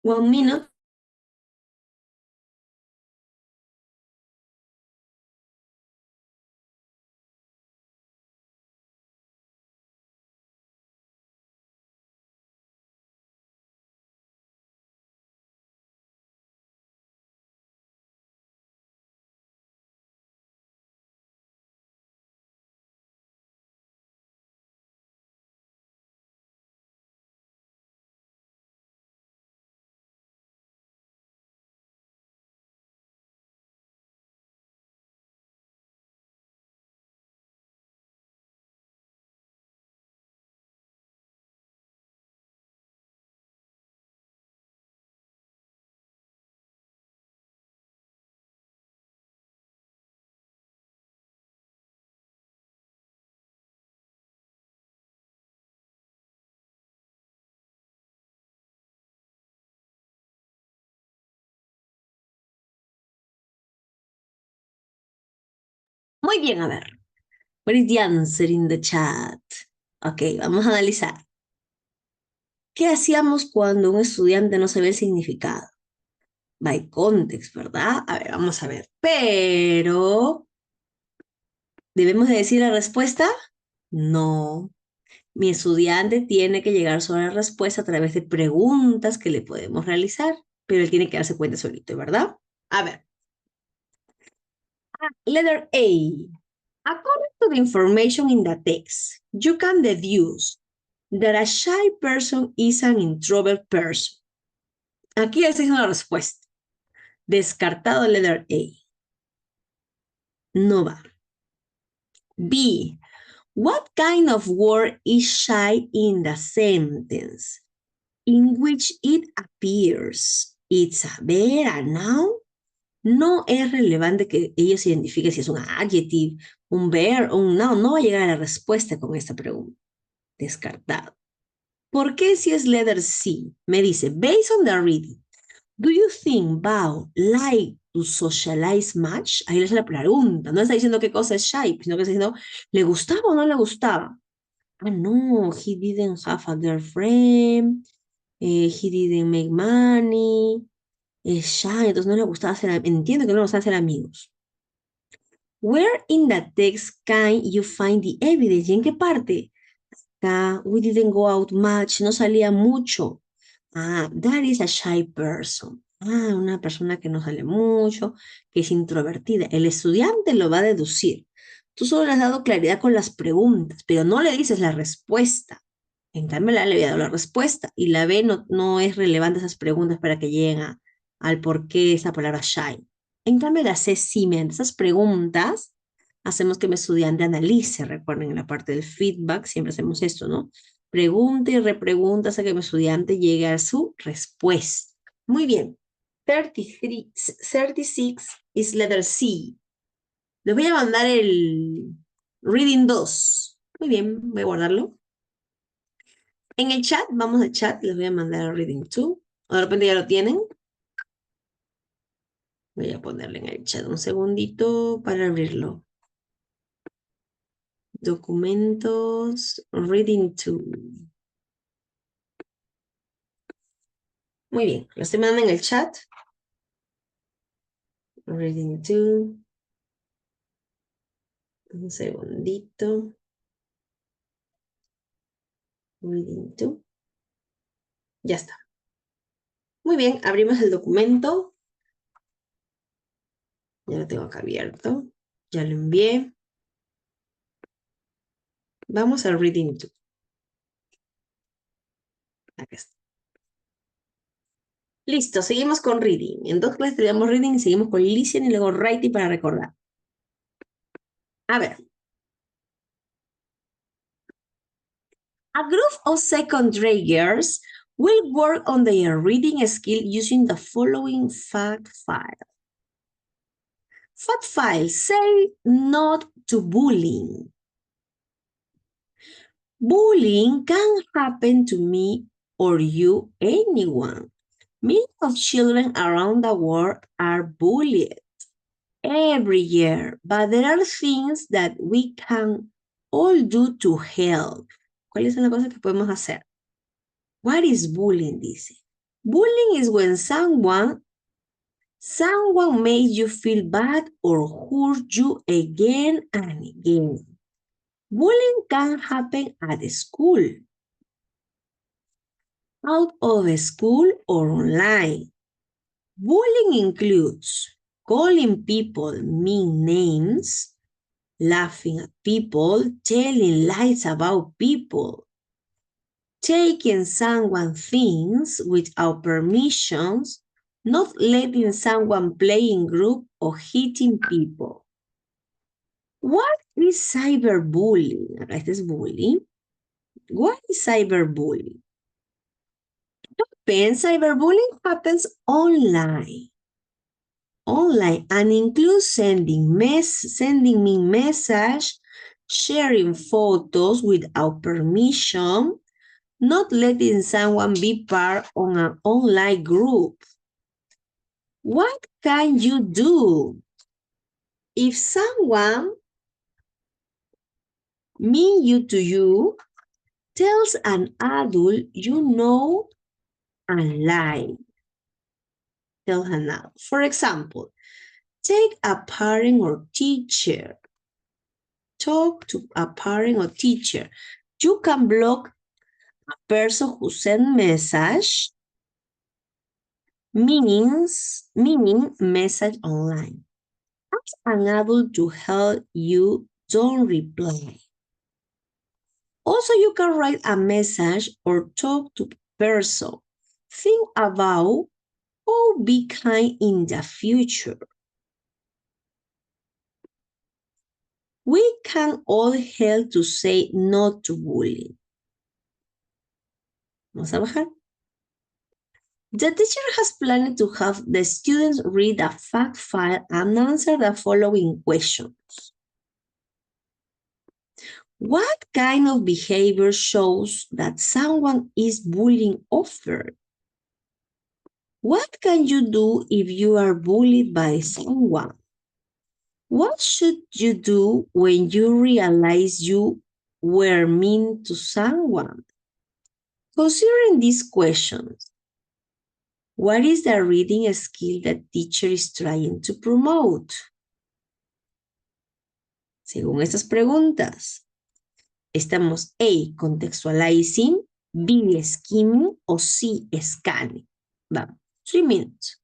1 minute. Muy bien, a ver. What is the answer in the chat? Ok, vamos a analizar. ¿Qué hacíamos cuando un estudiante no sabía el significado? By context, ¿verdad? A ver, vamos a ver. Pero, ¿debemos de decir la respuesta? No. Mi estudiante tiene que llegar a la respuesta a través de preguntas que le podemos realizar, pero él tiene que darse cuenta solito, ¿verdad? A ver, letter A. According to the information in the text, you can deduce that a shy person is an introvert person. Aquí ya está diciendo la respuesta. Descartado letter A. No va. B. What kind of word is shy in the sentence in which it appears? It's a verb, a noun. No es relevante que ellos identifiquen si es un adjective, un verb o un noun. No va a llegar a la respuesta con esta pregunta. Descartado. ¿Por qué si es letter C? Me dice, based on the reading, do you think Bao like to socialize much? Ahí le hace la pregunta. No está diciendo qué cosa es shy, sino que está diciendo, ¿le gustaba o no le gustaba? Ah, no, he didn't have a girlfriend. He didn't make money. Es shy, entonces no le gustaba hacer, entiendo que no le gustaba hacer amigos. Where in the text can you find the evidence? ¿Y en qué parte? We didn't go out much, no salía mucho. Ah, that is a shy person. Ah, una persona que no sale mucho, que es introvertida. El estudiante lo va a deducir. Tú solo le has dado claridad con las preguntas, pero no le dices la respuesta. En cambio, la A le había dado la respuesta y la B no es relevante esas preguntas para que lleguen al por qué esa palabra shy. En cambio, la C sí, mediante esas preguntas hacemos que mi estudiante analice. Recuerden, en la parte del feedback siempre hacemos esto, ¿no? Pregunta y repregunta hasta que mi estudiante llegue a su respuesta. Muy bien. 36 is letter C. Les voy a mandar el reading 2. Muy bien, voy a guardarlo. En el chat, vamos al chat, les voy a mandar el reading 2. O de repente ya lo tienen. Voy a ponerle en el chat un segundito para abrirlo. Documentos, reading 2. Muy bien, lo estoy mandando en el chat. Reading 2. Un segundito. Reading 2. Ya está. Muy bien, abrimos el documento. Ya lo tengo acá abierto. Ya lo envié. Vamos al reading 2. Acá está. Listo, seguimos con reading. En 2 clases tenemos reading y seguimos con listening y luego writing para recordar. A ver. A group of second-grade girls will work on their reading skill using the following fact file. Fact file, say not to bullying. Bullying can happen to me or you, anyone. Millions of children around the world are bullied every year, but there are things that we can all do to help. ¿Cuáles son las cosas que podemos hacer? What is bullying? Dice. Bullying is when someone made you feel bad or hurt you again and again. Bullying can happen at school, out of school, or online. Bullying includes calling people mean names, laughing at people, telling lies about people, taking someone's things without permissions, not letting someone play in group, or hitting people. What is cyberbullying? Acá este es bullying. What is cyberbullying? Cyberbullying happens online. And includes sending me message, sharing photos without permission, not letting someone be part of an online group. What can you do if someone mean to you tells an adult you know and lie? Tell her now. For example, take a parent or teacher. Talk to a parent or teacher. You can block a person who send message, meaning message online. Ask an adult to help you, don't reply. Also, you can write a message or talk to person. Think about how be kind in the future. We can all help to say no to bullying. Vamos a bajar. The teacher has planned to have the students read a fact file and answer the following questions. What kind of behavior shows that someone is bullying others? What can you do if you are bullied by someone? What should you do when you realize you were mean to someone? Considering these questions, what is the reading skill that teacher is trying to promote? Según estas preguntas, estamos A, contextualizing, B, skimming o C, scanning. Vamos, 3 minutes.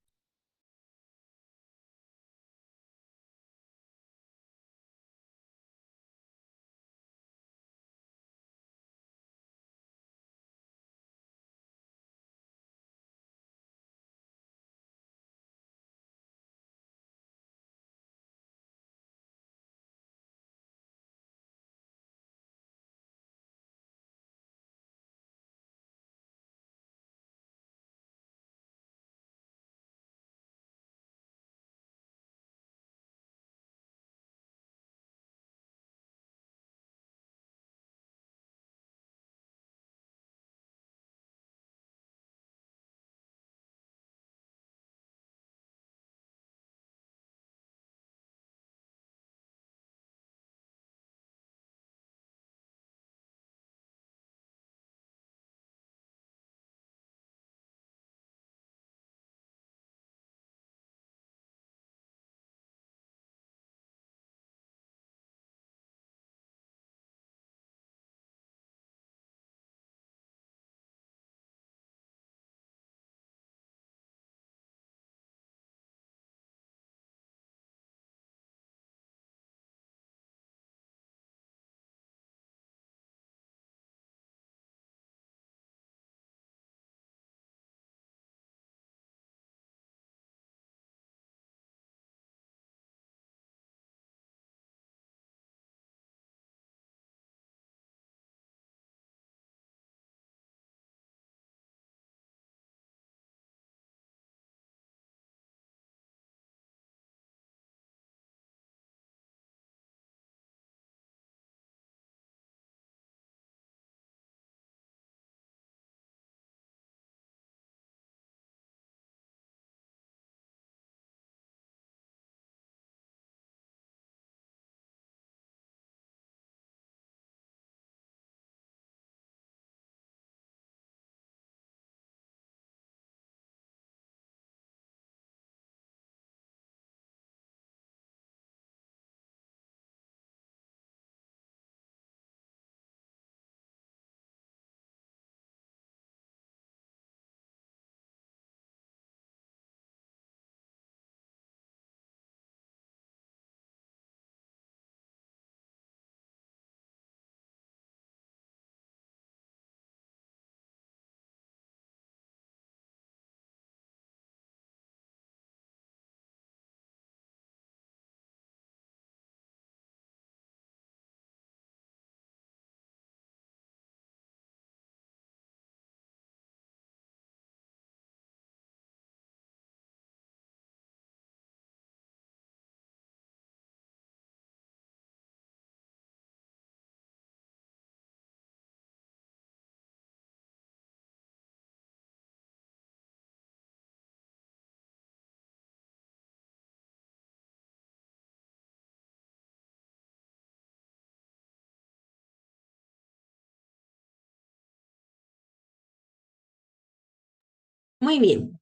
Muy bien.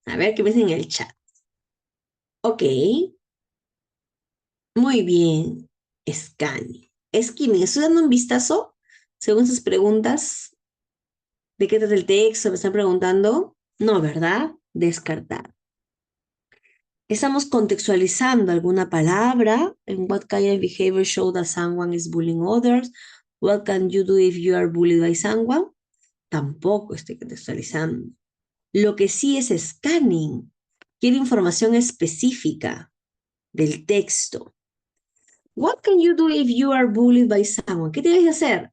A ver qué ves en el chat. Ok. Muy bien. Scanning. Skimming. Estoy dando un vistazo según sus preguntas. ¿De qué trata el texto? Me están preguntando. No, ¿verdad? Descartar. Estamos contextualizando alguna palabra. En what kind of behavior show that someone is bullying others? What can you do if you are bullied by someone? Tampoco estoy contextualizando. Lo que sí es scanning. Quiero información específica del texto. What can you do if you are bullied by someone? ¿Qué tienes que hacer?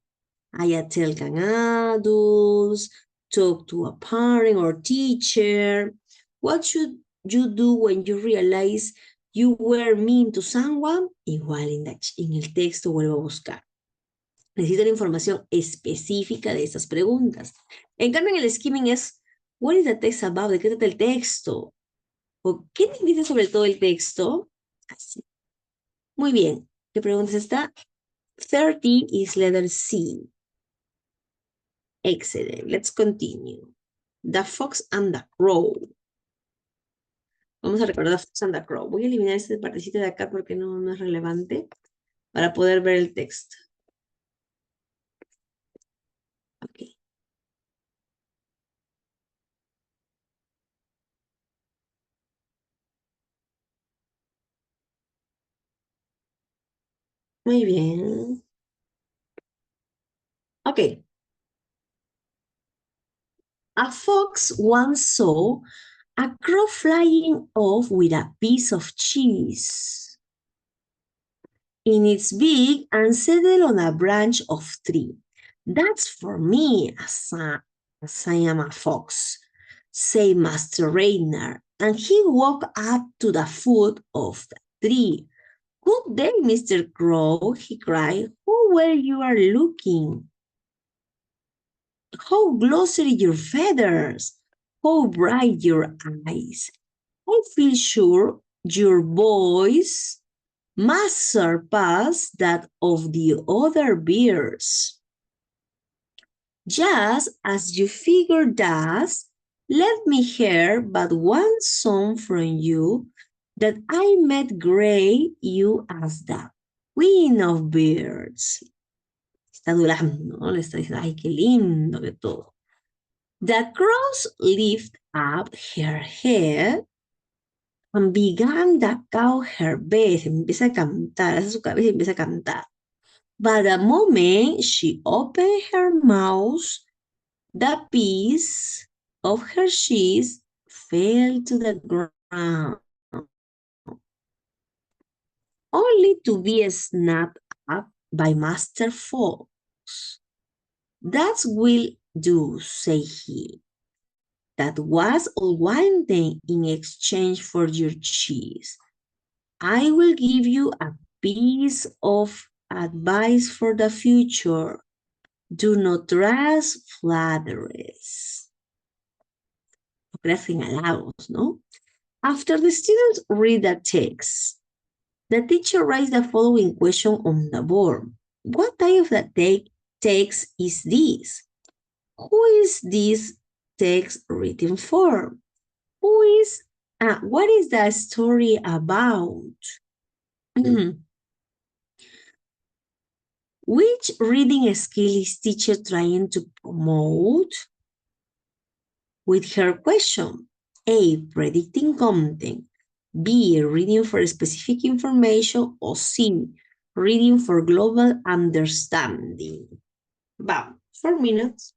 tell can adults, talk to a parent or teacher. What should you do when you realize you were mean to someone? Igual en el texto vuelvo a buscar. Necesito la información específica de esas preguntas. En cambio, en el skimming es, what is the text about? ¿De qué trata el texto? ¿O qué te dice sobre todo el texto? Así. Muy bien. ¿Qué pregunta es esta? 30 is letter C. Excellent. Let's continue. The Fox and the Crow. Vamos a recordar The Fox and the Crow. Voy a eliminar este partecito de acá porque no es relevante para poder ver el texto. Ok. Muy bien. Ok. A fox once saw a crow flying off with a piece of cheese in its beak and settled on a branch of tree. That's for me, as I am a fox, said Master Reynard, and he walked up to the foot of the tree. Good day, Mr. Crow, he cried. How well you are looking. How glossy your feathers. How bright your eyes. I feel sure your voice must surpass that of the other birds. Just as you figure does, let me hear but one song from you that I might grade you as the queen of birds. Está adulando, ¿no? Le está diciendo, ay, qué lindo que todo. The crows lift up her head and began to cow her best. Empieza a cantar, hace su cabeza y empieza a cantar. But the moment she opened her mouth, the piece of her cheese fell to the ground, only to be snapped up by Master Fox. That will do, said he. That was all one thing in exchange for your cheese. I will give you a piece of advice for the future. Do not trust flatteries. No creas en halagos, ¿no? After the students read the text, the teacher writes the following question on the board. What type of the text is this? Who is this text written for? What is the story about? Which reading skill is teacher trying to promote with her question? A, predicting content. B, reading for specific information. Or C, reading for global understanding. Vamos, 4 minutes.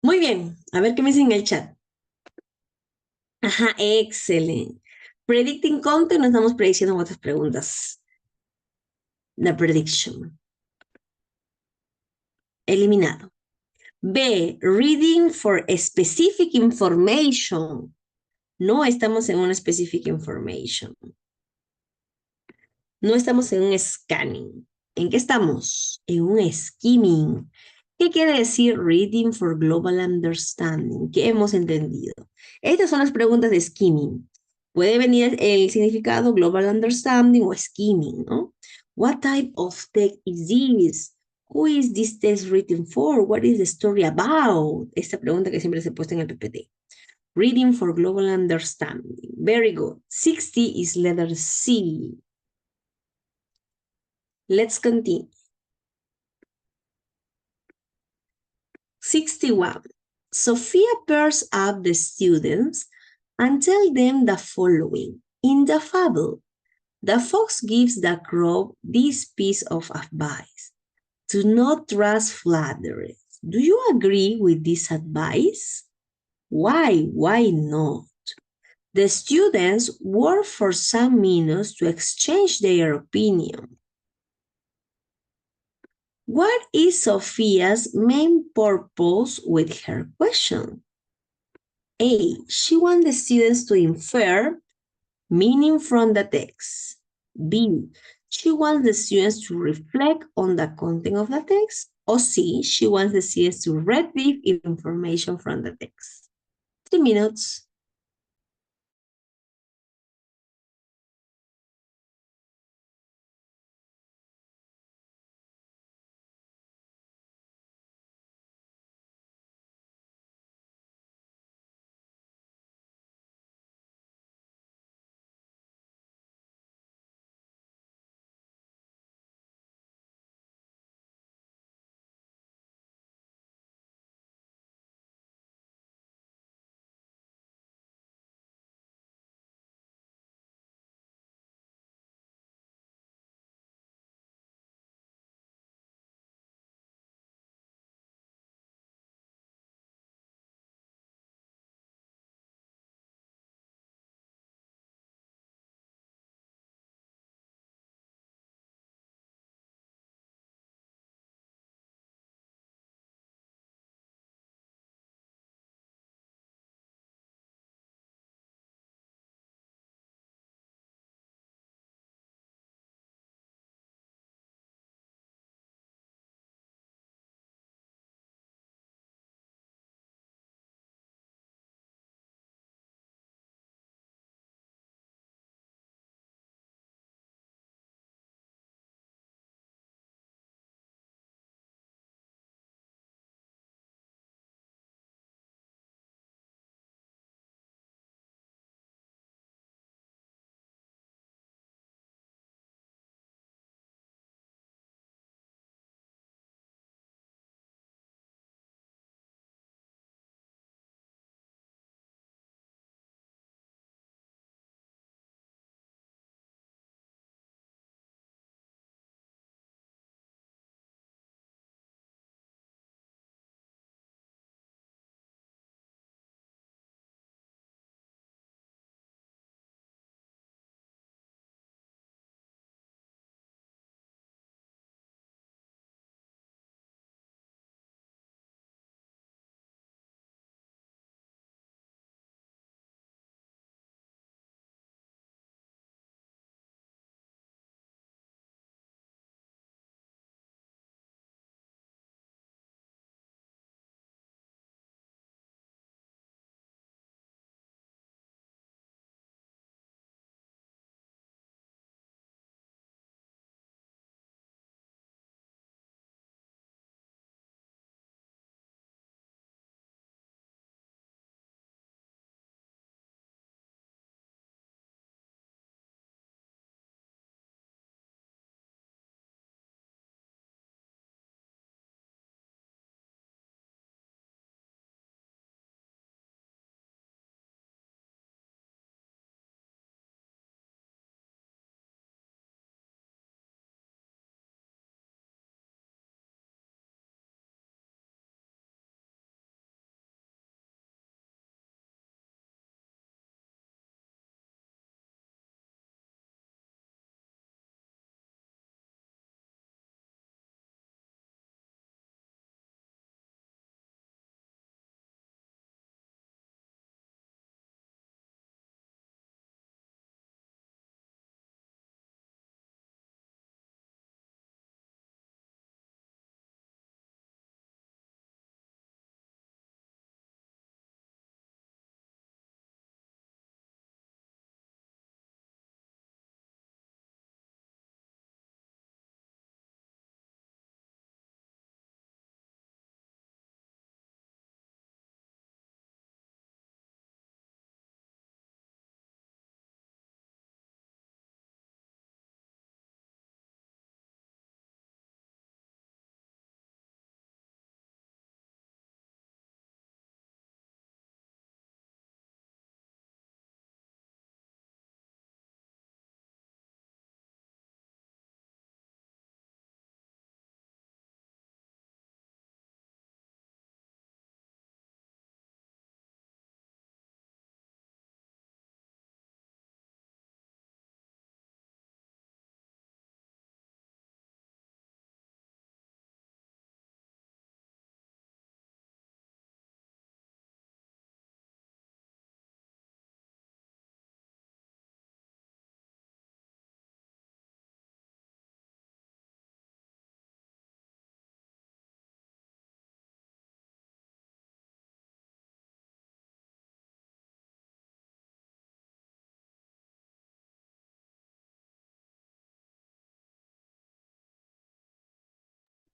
Muy bien, a ver qué me dicen en el chat. Ajá, excelente. Predicting content, no estamos prediciendo otras preguntas. The prediction. Eliminado. B, reading for specific information. No estamos en una specific information. No estamos en un scanning. ¿En qué estamos? En un skimming. ¿Qué quiere decir reading for global understanding? ¿Qué hemos entendido? Estas son las preguntas de skimming. Puede venir el significado global understanding o skimming, ¿no? What type of text is this? Who is this text written for? What is the story about? Esta pregunta que siempre se ha puesto en el PPT. Reading for global understanding. Very good. 60 is letter C. Let's continue. 61. Sophia pairs up the students and tell them the following. In the fable, the fox gives the crow this piece of advice. Do not trust flattery. Do you agree with this advice? Why? Why not? The students work for some minutes to exchange their opinion. What is Sophia's main purpose with her question? A. She wants the students to infer meaning from the text. B. She wants the students to reflect on the content of the text. Or C. She wants the students to retrieve information from the text. 3 minutes.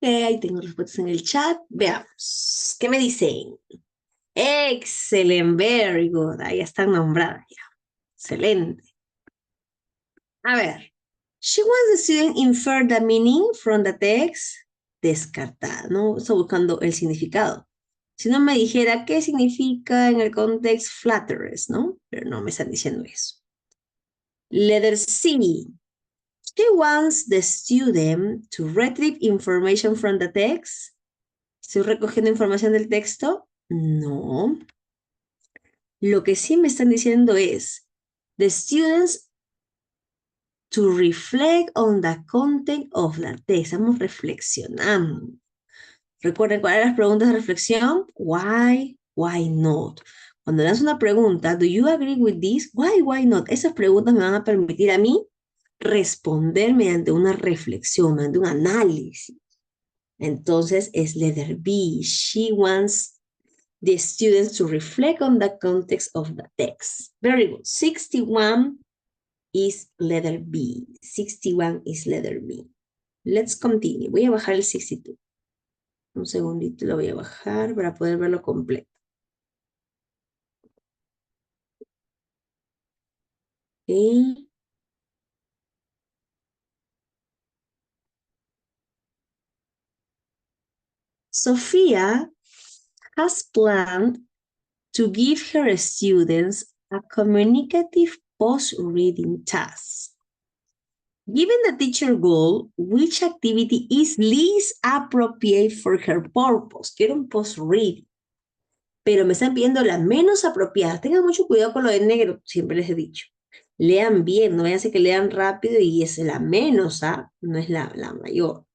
ahí tengo respuestas en el chat. Veamos. ¿Qué me dicen? Excellent, very good. Ahí están nombradas ya. Excelente. A ver. She wants the student infer the meaning from the text. Descartada, ¿no? Estoy buscando el significado. Si no me dijera qué significa en el contexto flatterers, ¿no? Pero no me están diciendo eso. Letter C. She wants the student to retrieve information from the text. ¿Estoy recogiendo información del texto? No. Lo que sí me están diciendo es, the students to reflect on the content of the text. Estamos reflexionando. Recuerden cuáles eran las preguntas de reflexión. Why not? Cuando le das una pregunta, do you agree with this? Why not? Esas preguntas me van a permitir a mí responder mediante una reflexión, mediante un análisis. Entonces es letter B. She wants the students to reflect on the context of the text. Very good. 61 is letter B. 61 is letter B. Let's continue. Voy a bajar el 62. Un segundito lo voy a bajar para poder verlo completo. Okay. Sophia has planned to give her students a communicative post-reading task. Given the teacher goal, which activity is least appropriate for her purpose? Quiero un post-reading, pero me están pidiendo la menos apropiada. Tengan mucho cuidado con lo de negro, siempre les he dicho. Lean bien, no vayan a ser que lean rápido y es la menos, no es la mayor.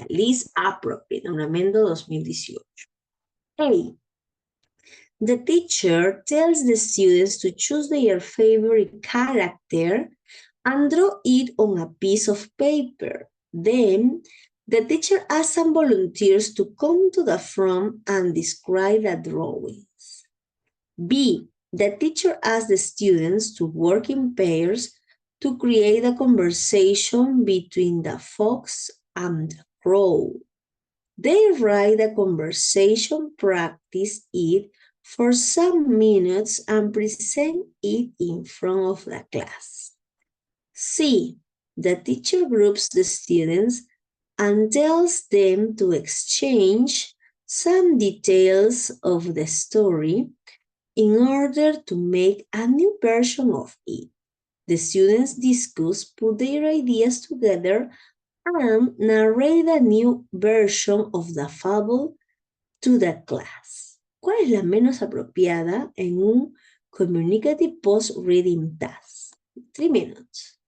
Least appropriate, nombramiento 2018. A. The teacher tells the students to choose their favorite character and draw it on a piece of paper. Then, the teacher asks some volunteers to come to the front and describe the drawings. B. The teacher asks the students to work in pairs to create a conversation between the fox and the crow. They write a conversation, practice it for some minutes, and present it in front of the class. C. The teacher groups the students and tells them to exchange some details of the story in order to make a new version of it. The students discuss, put their ideas together, and narrate a new version of the fable to the class. ¿Cuál es la menos apropiada en un communicative post-reading task? 3 minutes.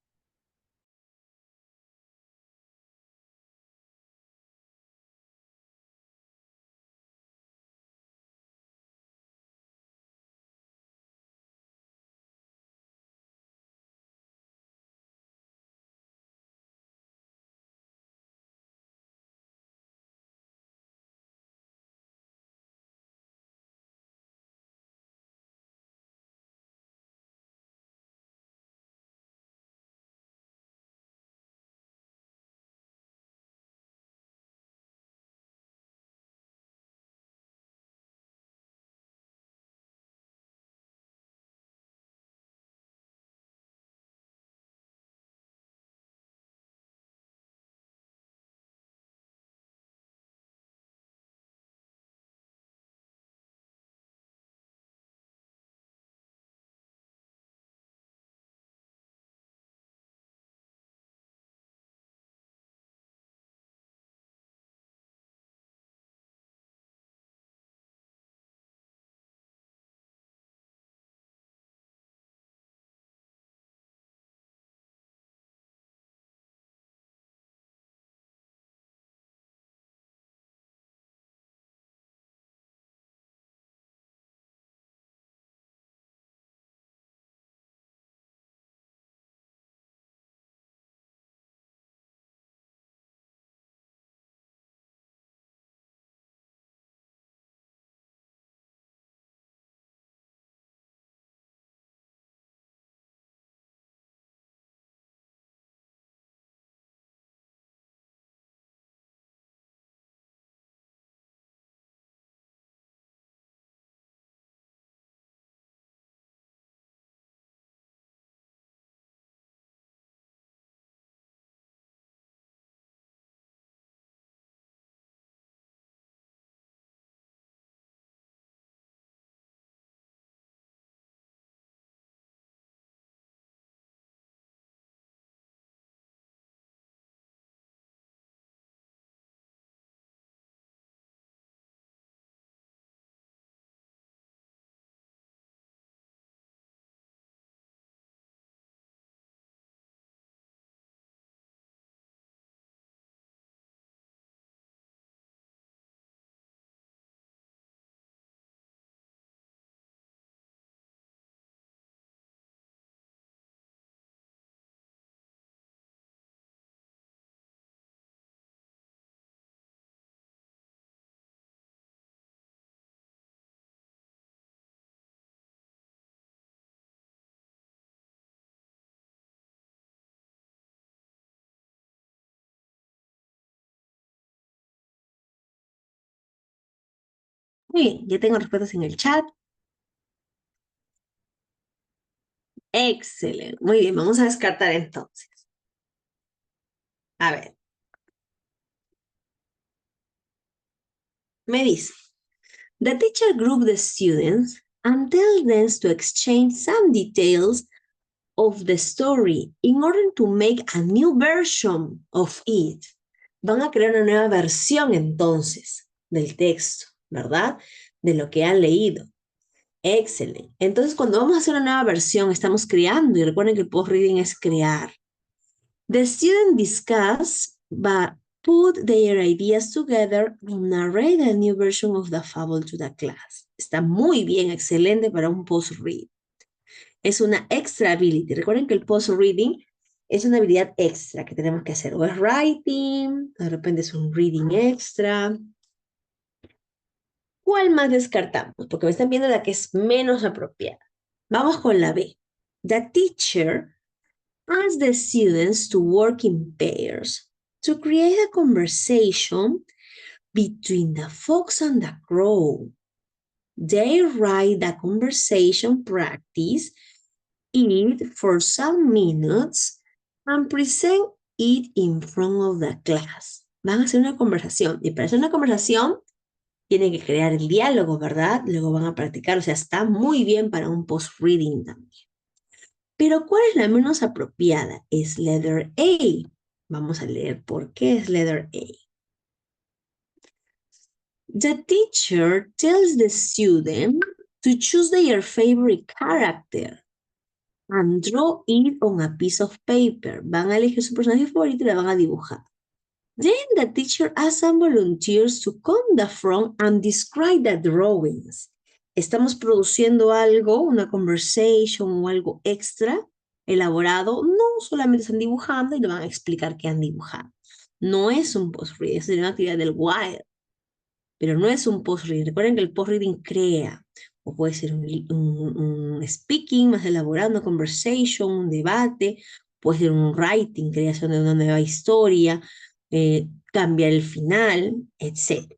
Muy bien, ya tengo respuestas en el chat. Excelente. Muy bien, vamos a descartar entonces. A ver, me dice, the teacher grouped the students and tells them to exchange some details of the story in order to make a new version of it. Van a crear una nueva versión entonces del texto, ¿verdad? De lo que han leído. Excelente. Entonces, cuando vamos a hacer una nueva versión, estamos creando, y recuerden que el post-reading es crear. The student discuss, but put their ideas together and narrate a new version of the fable to the class. Está muy bien, excelente para un post-read. Es una extra ability. Recuerden que el post-reading es una habilidad extra que tenemos que hacer. O es writing, de repente es un reading extra. ¿Cuál más descartamos? Porque me están viendo la que es menos apropiada. Vamos con la B. The teacher asks the students to work in pairs to create a conversation between the fox and the crow. They write the conversation practice it for some minutes and present it in front of the class. Van a hacer una conversación. Y para hacer una conversación, tienen que crear el diálogo, ¿verdad? Luego van a practicar. O sea, está muy bien para un post-reading también. Pero ¿cuál es la menos apropiada? Es letter A. Vamos a leer por qué es letter A. The teacher tells the student to choose their favorite character and draw it on a piece of paper. Van a elegir su personaje favorito y la van a dibujar. Then the teacher asks some volunteers to come the front and describe the drawings. Estamos produciendo algo, una conversation o algo extra elaborado. No solamente están dibujando y le van a explicar qué han dibujado. No es un post-reading, es una actividad del wild, pero no es un post-reading. Recuerden que el post-reading crea, o puede ser un speaking más elaborado, una conversation, un debate, puede ser un writing, creación de una nueva historia, cambiar el final, etc.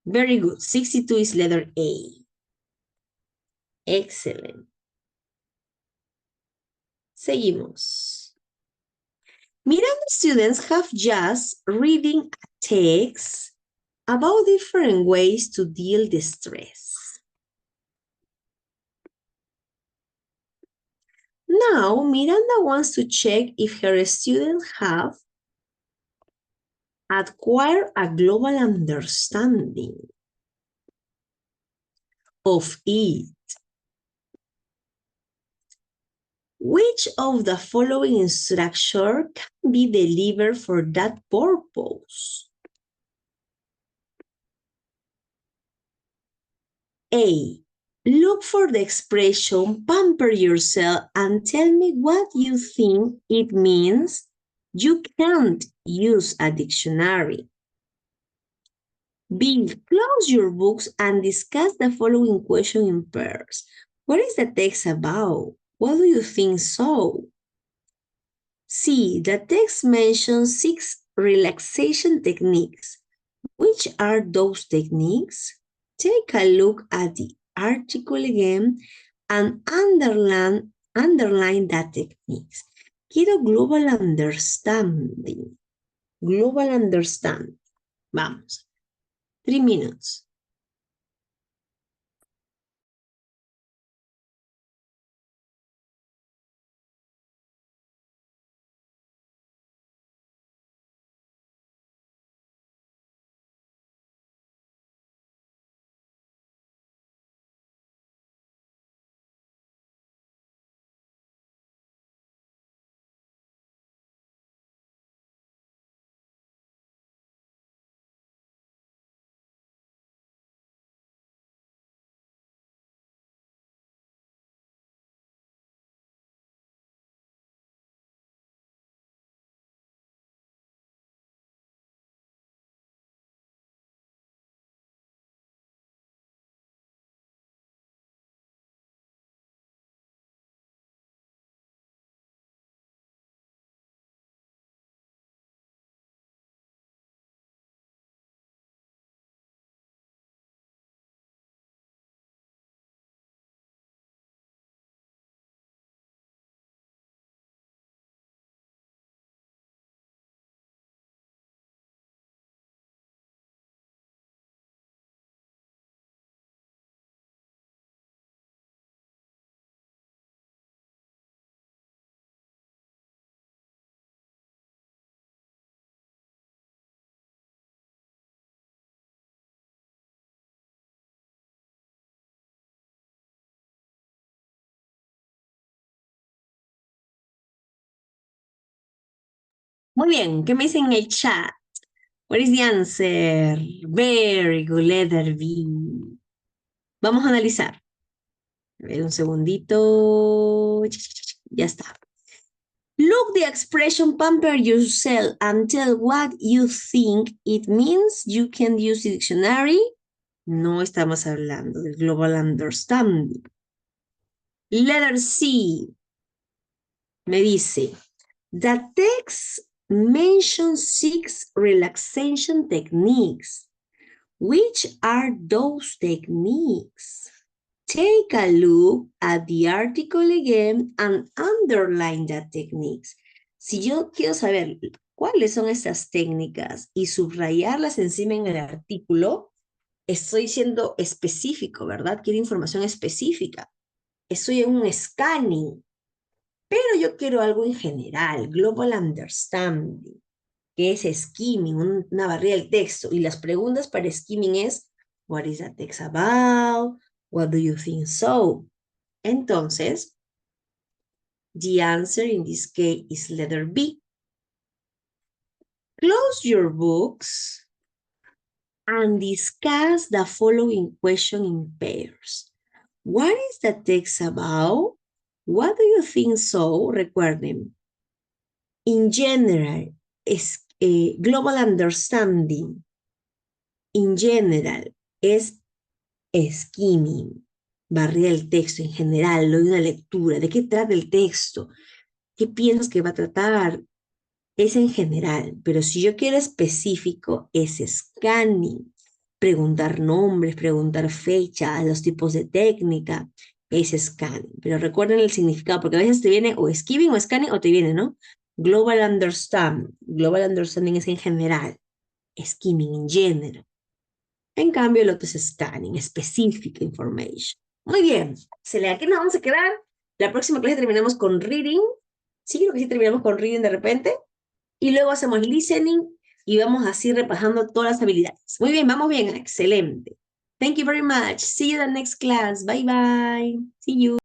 Very good. 62 is letter A. Excellent. Seguimos. Miranda students have just reading a text about different ways to deal the stress. Now, Miranda wants to check if her students have acquired a global understanding of it. Which of the following structure can be delivered for that purpose? A. Look for the expression pamper yourself and tell me what you think it means. You can't use a dictionary. B. Close your books and discuss the following question in pairs. What is the text about? What do you think so? C. The text mentions 6 relaxation techniques. Which are those techniques? Take a look at the article again and underline that techniques. Quiero global understanding. Global understanding. Vamos. 3 minutes. Muy bien, ¿qué me dicen en el chat? What is the answer? Very good, letter B. Vamos a analizar. A ver, un segundito. Ya está. Look the expression pamper yourself and tell what you think it means. You can use the dictionary. No estamos hablando del global understanding. Letter C me dice, the text mentions 6 relaxation techniques. Which are those techniques? Take a look at the article again and underline the techniques. Si yo quiero saber cuáles son estas técnicas y subrayarlas encima en el artículo, estoy siendo específico, ¿verdad? Quiero información específica. Estoy en un scanning, pero yo quiero algo en general, global understanding, que es skimming, una barrera del texto. Y las preguntas para skimming es, what is the text about? What do you think so? Entonces, the answer in this case is letter B. Close your books and discuss the following question in pairs. What is the text about? What do you think so? Recuerden, in general, es global understanding, in general, es skimming, barrer el texto en general, lo de una lectura. ¿De qué trata el texto? ¿Qué piensas que va a tratar? Es en general, pero si yo quiero específico, es scanning. Preguntar nombres, preguntar fechas, los tipos de técnica, es scanning. Pero recuerden el significado, porque a veces te viene o skimming o scanning o te viene, ¿no? Global understanding. Global understanding es en general. Skimming en general. En cambio, el otro es scanning, specific information. Muy bien. Aquí nos vamos a quedar. La próxima clase terminamos con reading. Sí, creo que sí terminamos con reading de repente. Y luego hacemos listening y vamos así repasando todas las habilidades. Muy bien, vamos bien. Excelente. Thank you very much. See you in the next class. Bye, bye. See you.